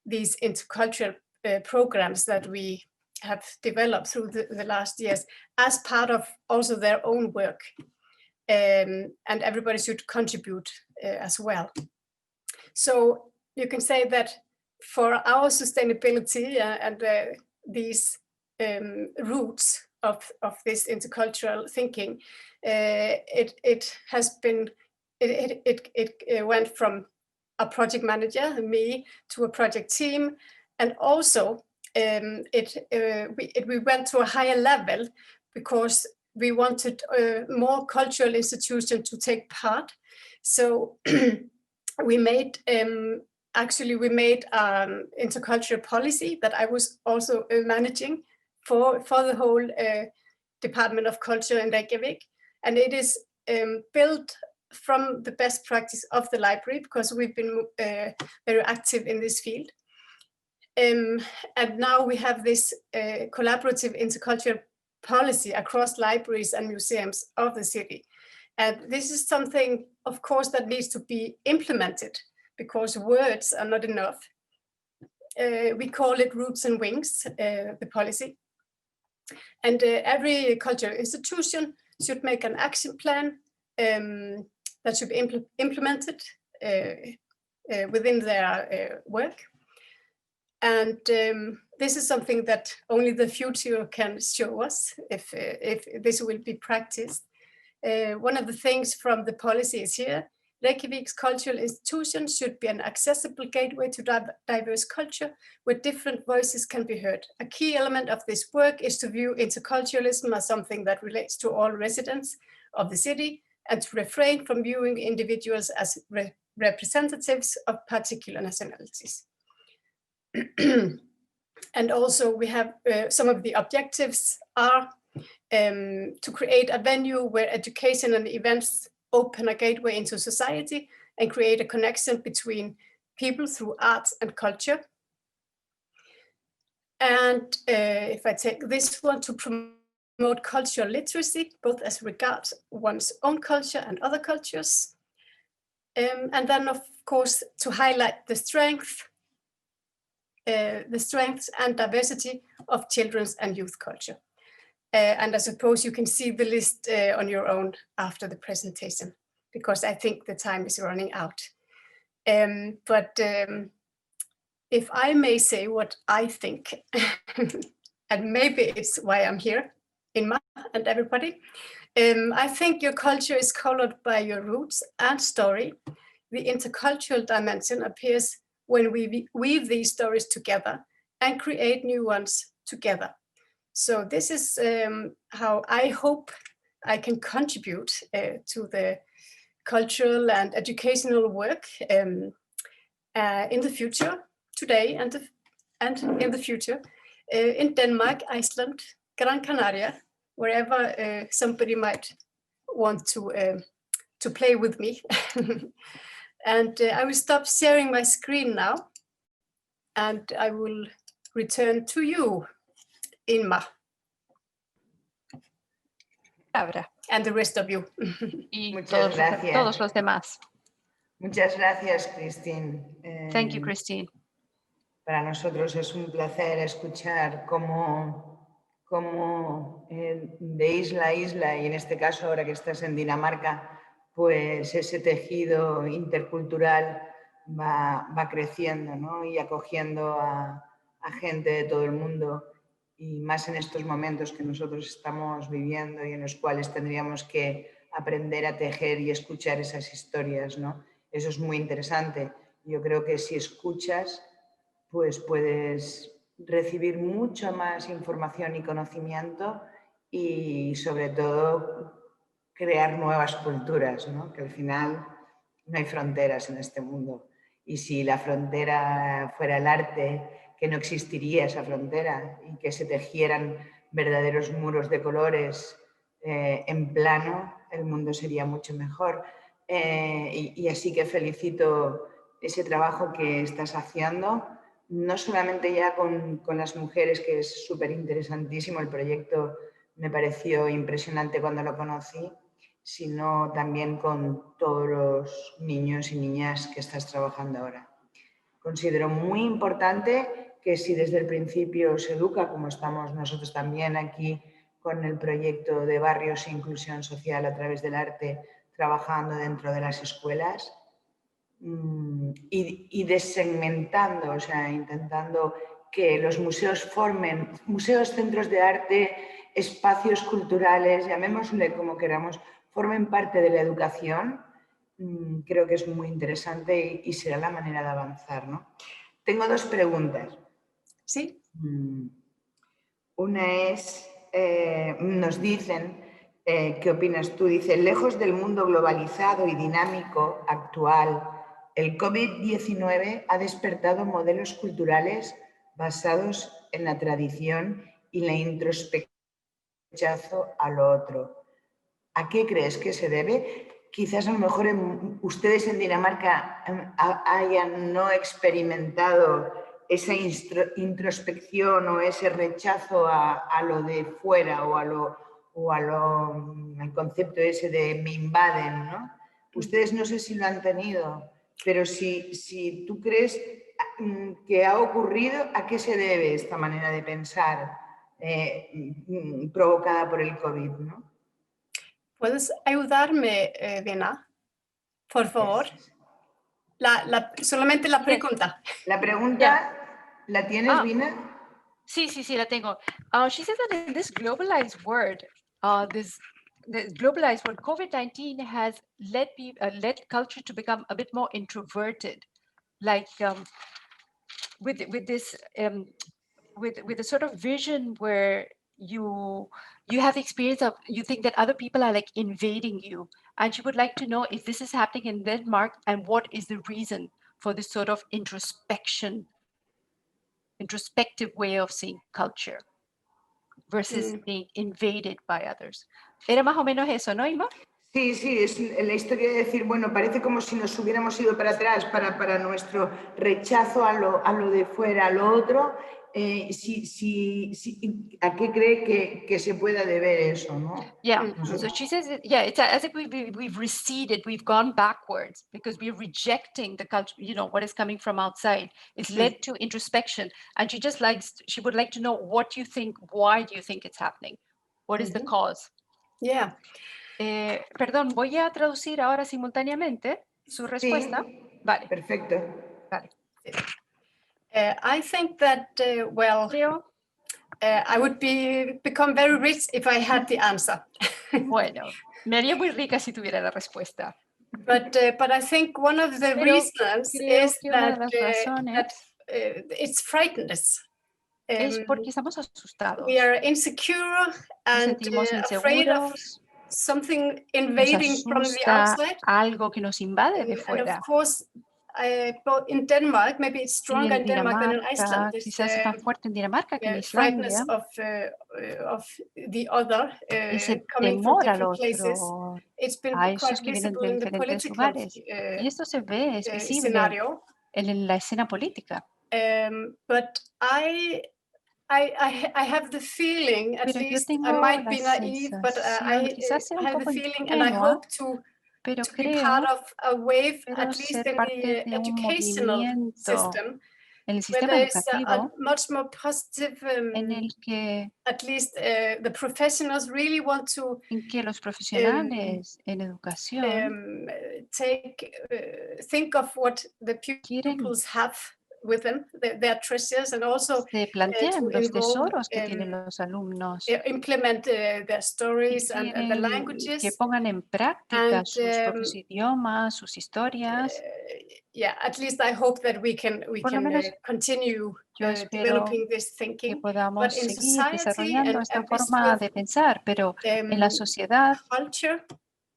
these intercultural programs that we have developed through the last years as part of also their own work. And everybody should contribute as well. So you can say that for our sustainability and these roots of this intercultural thinking, it went from a project manager, me, to a project team, and also we went to a higher level because we wanted more cultural institutions to take part. So we made intercultural policy that I was also managing for the whole Department of Culture in Reykjavik. And it is built from the best practice of the library, because we've been very active in this field. And now we have this collaborative intercultural policy across libraries and museums of the city. And this is something, of course, that needs to be implemented, because words are not enough. We call it roots and wings, the policy. And every cultural institution should make an action plan that should be implemented within their work. And this is something that only the future can show us if this will be practiced. One of the things from the policy is here: Reykjavik's cultural institutions should be an accessible gateway to diverse culture where different voices can be heard. A key element of this work is to view interculturalism as something that relates to all residents of the city, and to refrain from viewing individuals as representatives of particular nationalities. And also we have some of the objectives are to create a venue where education and events open a gateway into society and create a connection between people through arts and culture. And if I take this one, to promote cultural literacy, both as regards one's own culture and other cultures. And then, of course, to highlight the strengths and diversity of children's and youth culture. And I suppose you can see the list on your own after the presentation, because I think the time is running out. But if I may say what I think, and maybe it's why I'm here, Inma and everybody, I think your culture is colored by your roots and story. The intercultural dimension appears when we weave these stories together and create new ones together. So this is how I hope I can contribute to the cultural and educational work in the future, today and in the future, in Denmark, Iceland, Gran Canaria, wherever somebody might want to play with me. And I will stop sharing my screen now, and I will return to you, Inma. Laura. And the rest of you. Y Muchas gracias. todos los demás. Muchas gracias, Kristín. Thank you, Christine. Para nosotros es un placer escuchar cómo de isla a isla, y en este caso ahora que estás en Dinamarca, pues ese tejido intercultural va creciendo, ¿no? Y acogiendo a gente de todo el mundo, y más en estos momentos que nosotros estamos viviendo y en los cuales tendríamos que aprender a tejer y escuchar esas historias, ¿no? Eso es muy interesante. Yo creo que si escuchas, pues puedes recibir mucha más información y conocimiento y sobre todo crear nuevas culturas, ¿no? Que al final no hay fronteras en este mundo. Y si la frontera fuera el arte, que no existiría esa frontera y que se tejieran verdaderos muros de colores en plano, el mundo sería mucho mejor. Y así que felicito ese trabajo que estás haciendo, no solamente ya con las mujeres, que es súper interesantísimo, el proyecto me pareció impresionante cuando lo conocí, sino también con todos los niños y niñas que estás trabajando ahora. Considero muy importante que si desde el principio se educa, como estamos nosotros también aquí con el proyecto de barrios e inclusión social a través del arte, trabajando dentro de las escuelas y desegmentando, o sea, intentando que los museos formen, museos, centros de arte, espacios culturales, llamémosle como queramos, formen parte de la educación, creo que es muy interesante y será la manera de avanzar, ¿no? Tengo dos preguntas. Sí. Una es, nos dicen, ¿qué opinas tú? Dice, lejos del mundo globalizado y dinámico actual, el COVID-19 ha despertado modelos culturales basados en la tradición y la introspección a lo otro. ¿A qué crees que se debe? Quizás a lo mejor ustedes en Dinamarca hayan no experimentado esa introspección o ese rechazo a lo de fuera o al concepto ese de me invaden, ¿no? Ustedes no sé si lo han tenido, pero si tú crees que ha ocurrido, ¿a qué se debe esta manera de pensar provocada por el COVID, ¿no? ¿Puedes ayudarme, Vena? Por favor. Solamente la pregunta. La pregunta, ¿la tienes, Vina? Sí, la tengo. She says that in this globalized world, COVID-19 has led culture to become a bit more introverted, like with a sort of vision where you have the experience of, you think that other people are like invading you, and she would like to know if this is happening in Denmark and what is the reason for this sort of introspective way of seeing culture versus being invaded by others. Era más o menos eso, ¿no, Ima? Sí, es la historia de decir, bueno, parece como si nos hubiéramos ido para atrás para nuestro rechazo a lo de fuera, a lo otro. ¿A qué cree que se pueda deber eso, no? Yeah, so she says, it's as if we've receded, we've gone backwards because we're rejecting the culture, what is coming from outside. It's led to introspection, and she would like to know what you think, why do you think it's happening? What is the cause? Yeah. Perdón, voy a traducir ahora simultáneamente su respuesta. Sí, vale. Perfecto. Vale. I think that, I would become very rich if I had the answer. Bueno, me haría muy rica si tuviera la respuesta. But I think one of the reasons is that it's frightens. Es porque estamos asustados. We are insecure and afraid of something nos invading from the asusta outside. algo que nos invade de And fuera. of course, both in Denmark, maybe it's Y stronger en in Denmark than in Iceland. Dinamarca, This quizás es más fuerte en Dinamarca que en frightness Islandia, of the other ese coming from temor al different places. otro, It's been a quite esos que vienen visible de in the diferentes political lugares. Y esto se ve, es visible scenario. en la escena política. But I have the feeling, at Pero yo least I tengo might la be naive, but sensación, quizás sea I un have the poco feeling, and I ingenua, hope to pero be part creo of a wave, quiero at least ser in parte the de un educational movimiento system, en el where sistema there is a educativo much more positive, en el que at least the professionals really want to los profesionales en educación think of what the quieren pupils have with them, their treasures, and also se plantean to los involve, tesoros que tienen los alumnos, implement their stories and the que languages. pongan en práctica And, sus propios idiomas, sus historias. Yeah, at least I hope that we can Por lo menos continue yo espero developing this que thinking. podamos But in seguir society desarrollando esta and this forma de pensar, pero en la sociedad culture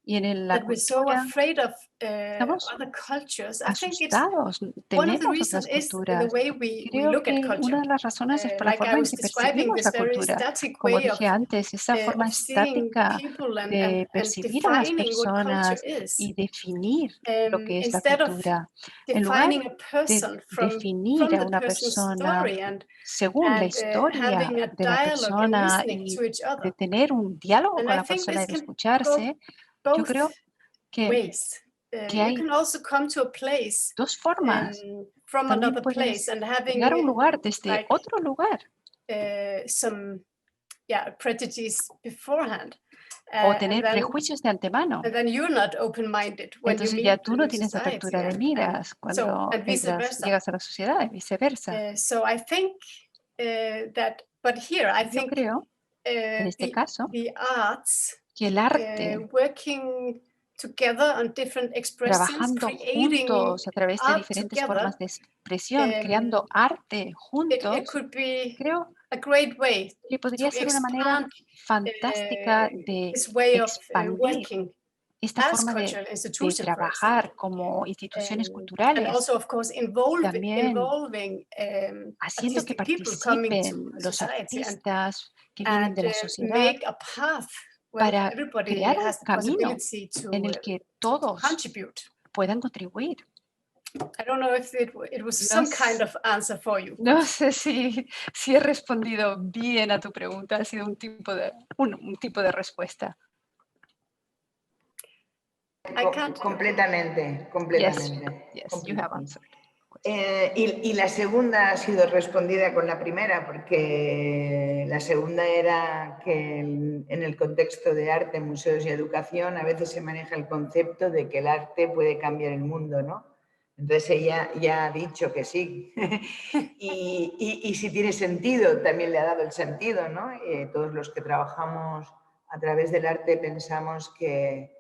y en la that we're so cultura afraid of estamos other cultures. I think it's asustados, one of the tememos reasons otras is the culturas. way we Creo look at que culture. una de las razones es por la Like I forma en was que describing percibimos this la very cultura. static Como way dije antes, esa forma of seeing estática people de and percibir a las defining what culture personas is. y definir lo que es la Instead of cultura. En lugar defining a person de from definir a the una person's persona story and según la historia having a de la dialogue and persona listening y to each de other. tener un diálogo And con I la think persona this y de can go escucharse, yo both creo que ways. que You hay can also come to a place dos formas. from También another puedes place and having llegar a un lugar desde like otro lugar some prejudices beforehand. o tener prejuicios de antemano. And then you're not open-minded when you Entonces meet ya tú no the tienes society, apertura de miras cuando and vice versa. llegas a la sociedad y viceversa. So I think that, but here I Yo think creo, en este caso, the arts que el arte, working together on different expressions, trabajando creating juntos a través de art diferentes together, formas de expresión, creando arte it juntos, could be creo a great way que podría to ser una manera expand fantástica de this way of expandir working esta as forma cultural de institutions, for trabajar example. como instituciones And culturales, also, of course, también involving at haciendo least que the people coming to participen los society artistas que vienen de la sociedad make a path where para everybody crear un has the camino possibility en el que todos contribute. puedan contribuir. I don't know if it was some kind of answer for you. No sé si he respondido bien a tu pregunta, ha sido un tipo de respuesta. Completamente. Yes, you have answered. Y la segunda ha sido respondida con la primera, porque la segunda era que en el contexto de arte, museos y educación a veces se maneja el concepto de que el arte puede cambiar el mundo, ¿no? Entonces ella ya ha dicho que sí. y si tiene sentido, también le ha dado el sentido, ¿no? Todos los que trabajamos a través del arte pensamos que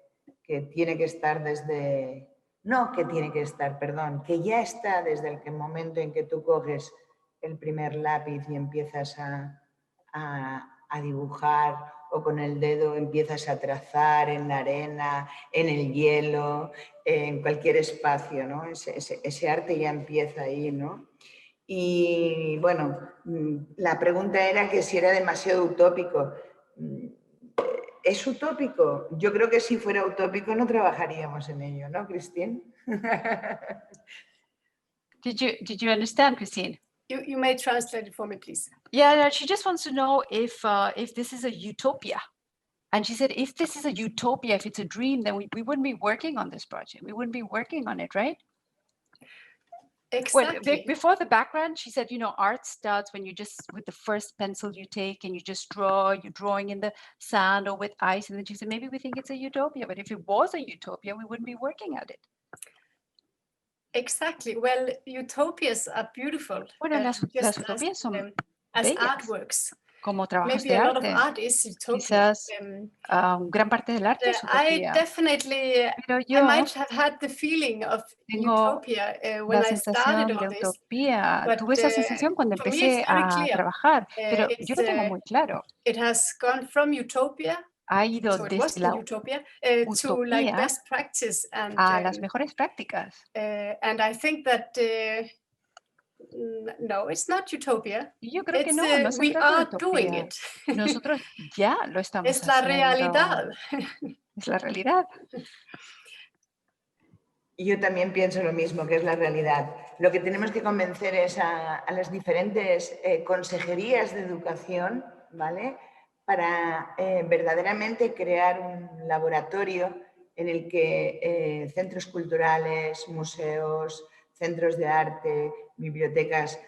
tiene que estar desde... No que tiene que estar, perdón, que ya está desde el momento en que tú coges el primer lápiz y empiezas a dibujar, o con el dedo empiezas a trazar en la arena, en el hielo, en cualquier espacio, ¿no? Ese arte ya empieza ahí, ¿no? Y bueno, la pregunta era que si era demasiado utópico. ¿Es utópico? Yo creo que si fuera utópico no trabajaríamos en ello, ¿no, Kristín? Did you understand, Christine? You may translate it for me, please. Yeah, no, she just wants to know if this is a utopia. And she said, if this is a utopia, if it's a dream, then we wouldn't be working on this project. We wouldn't be working on it, right? Exactly. Well, before the background, she said, art starts when you just, with the first pencil you take and you just draw, you're drawing in the sand or with ice. And then she said, maybe we think it's a utopia, but if it was a utopia, we wouldn't be working at it. Exactly. Well, utopias are beautiful. Bueno, las utopías son as bellas, artworks. Como trabajos Maybe de a lot of arte. art is utopia. Quizás gran parte del arte es utopía. I definitely, Pero yo I might have had the feeling of utopia when la I started sensación de all this. utopía. But, Tuve esa sensación cuando empecé a trabajar, pero yo lo tengo muy claro. It has gone from utopia ha ido so it was desde the la utopia, to like utopía best practice, and a las mejores prácticas. I think that no, it's not utopia. Y yo creo que It's, no, no se we trata de are doing utopía. it. Nosotros ya lo estamos Es la haciendo. realidad. Es la realidad. Yo también pienso lo mismo, que es la realidad. Lo que tenemos que convencer es a las diferentes consejerías de educación, ¿vale? Para verdaderamente crear un laboratorio en el que centros culturales, museos, centros de arte, bibliotecas,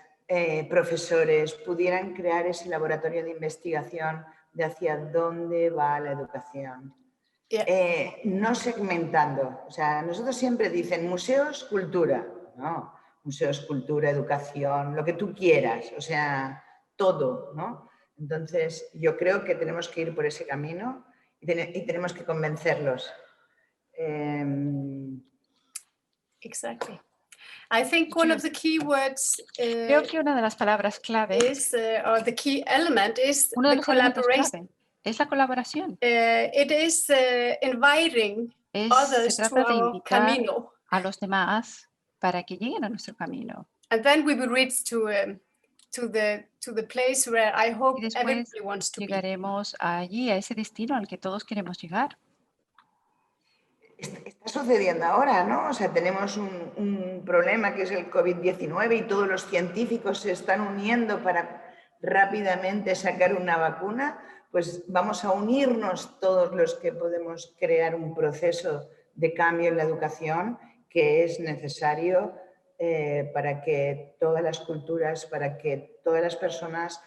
profesores pudieran crear ese laboratorio de investigación de hacia dónde va la educación. No segmentando, o sea, nosotros siempre dicen museos, cultura, ¿no? Museos, cultura, educación, lo que tú quieras, o sea, todo, ¿no? Entonces, yo creo que tenemos que ir por ese camino y tenemos que convencerlos. Exactly. I think one of the key words Creo que una de las palabras clave, or the key element is uno de the los elementos collaboration. clave, es la colaboración. It is inviting Se others to trata de our invitar camino. a los demás para que lleguen a nuestro camino. And then we will reach to the place where I hope Y después everybody wants to be. llegaremos allí, a ese destino al que todos queremos llegar. Está sucediendo ahora, ¿no? O sea, tenemos un problema que es el COVID-19 y todos los científicos se están uniendo para rápidamente sacar una vacuna. Pues vamos a unirnos todos los que podemos crear un proceso de cambio en la educación que es necesario para que todas las culturas, para que todas las personas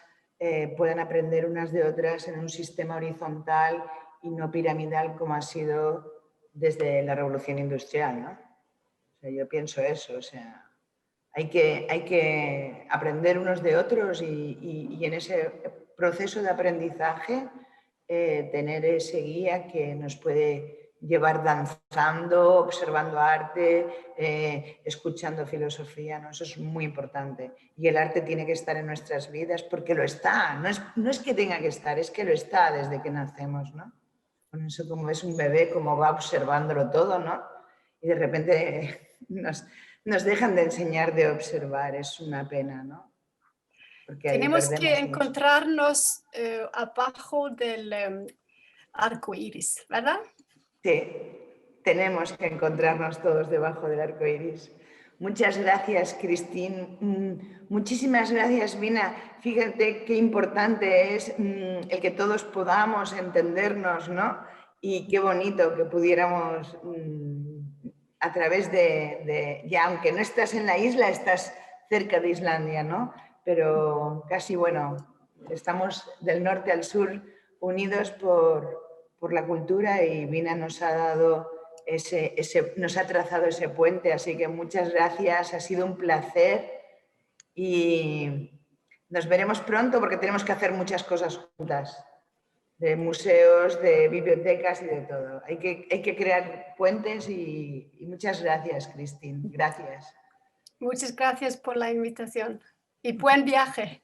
puedan aprender unas de otras en un sistema horizontal y no piramidal como ha sido desde la revolución industrial, ¿no? O sea, yo pienso eso, o sea, hay que aprender unos de otros y en ese proceso de aprendizaje tener ese guía que nos puede llevar danzando, observando arte, escuchando filosofía, ¿no? Eso es muy importante. Y el arte tiene que estar en nuestras vidas porque lo está, no es que tenga que estar, es que lo está desde que nacemos, ¿no? Con eso, como es un bebé, como va observándolo todo, ¿no? Y de repente nos dejan de enseñar de observar, es una pena, ¿no? Porque ahí Tenemos que perdemos mucho. encontrarnos abajo del arco iris, ¿verdad? Sí, tenemos que encontrarnos todos debajo del arco iris. Muchas gracias, Kristín. Muchísimas gracias, Vina. Fíjate qué importante es el que todos podamos entendernos, ¿no? Y qué bonito que pudiéramos, a través ya aunque no estás en la isla, estás cerca de Islandia, ¿no? Pero casi, bueno, estamos del norte al sur unidos por la cultura y Vina nos ha dado nos ha trazado ese puente, así que muchas gracias, ha sido un placer y nos veremos pronto porque tenemos que hacer muchas cosas juntas, de museos, de bibliotecas y de todo. Hay que crear puentes y muchas gracias, Kristín, gracias. Muchas gracias por la invitación y buen viaje.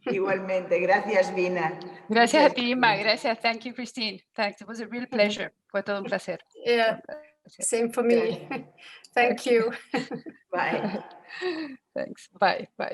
Igualmente, gracias, Vina. Gracias a ti, Ima. Gracias. Thank you, Christine. Thanks. It was a real pleasure. Fue todo un placer. Yeah, same for me. Thank you. Bye. Thanks. Bye. Bye.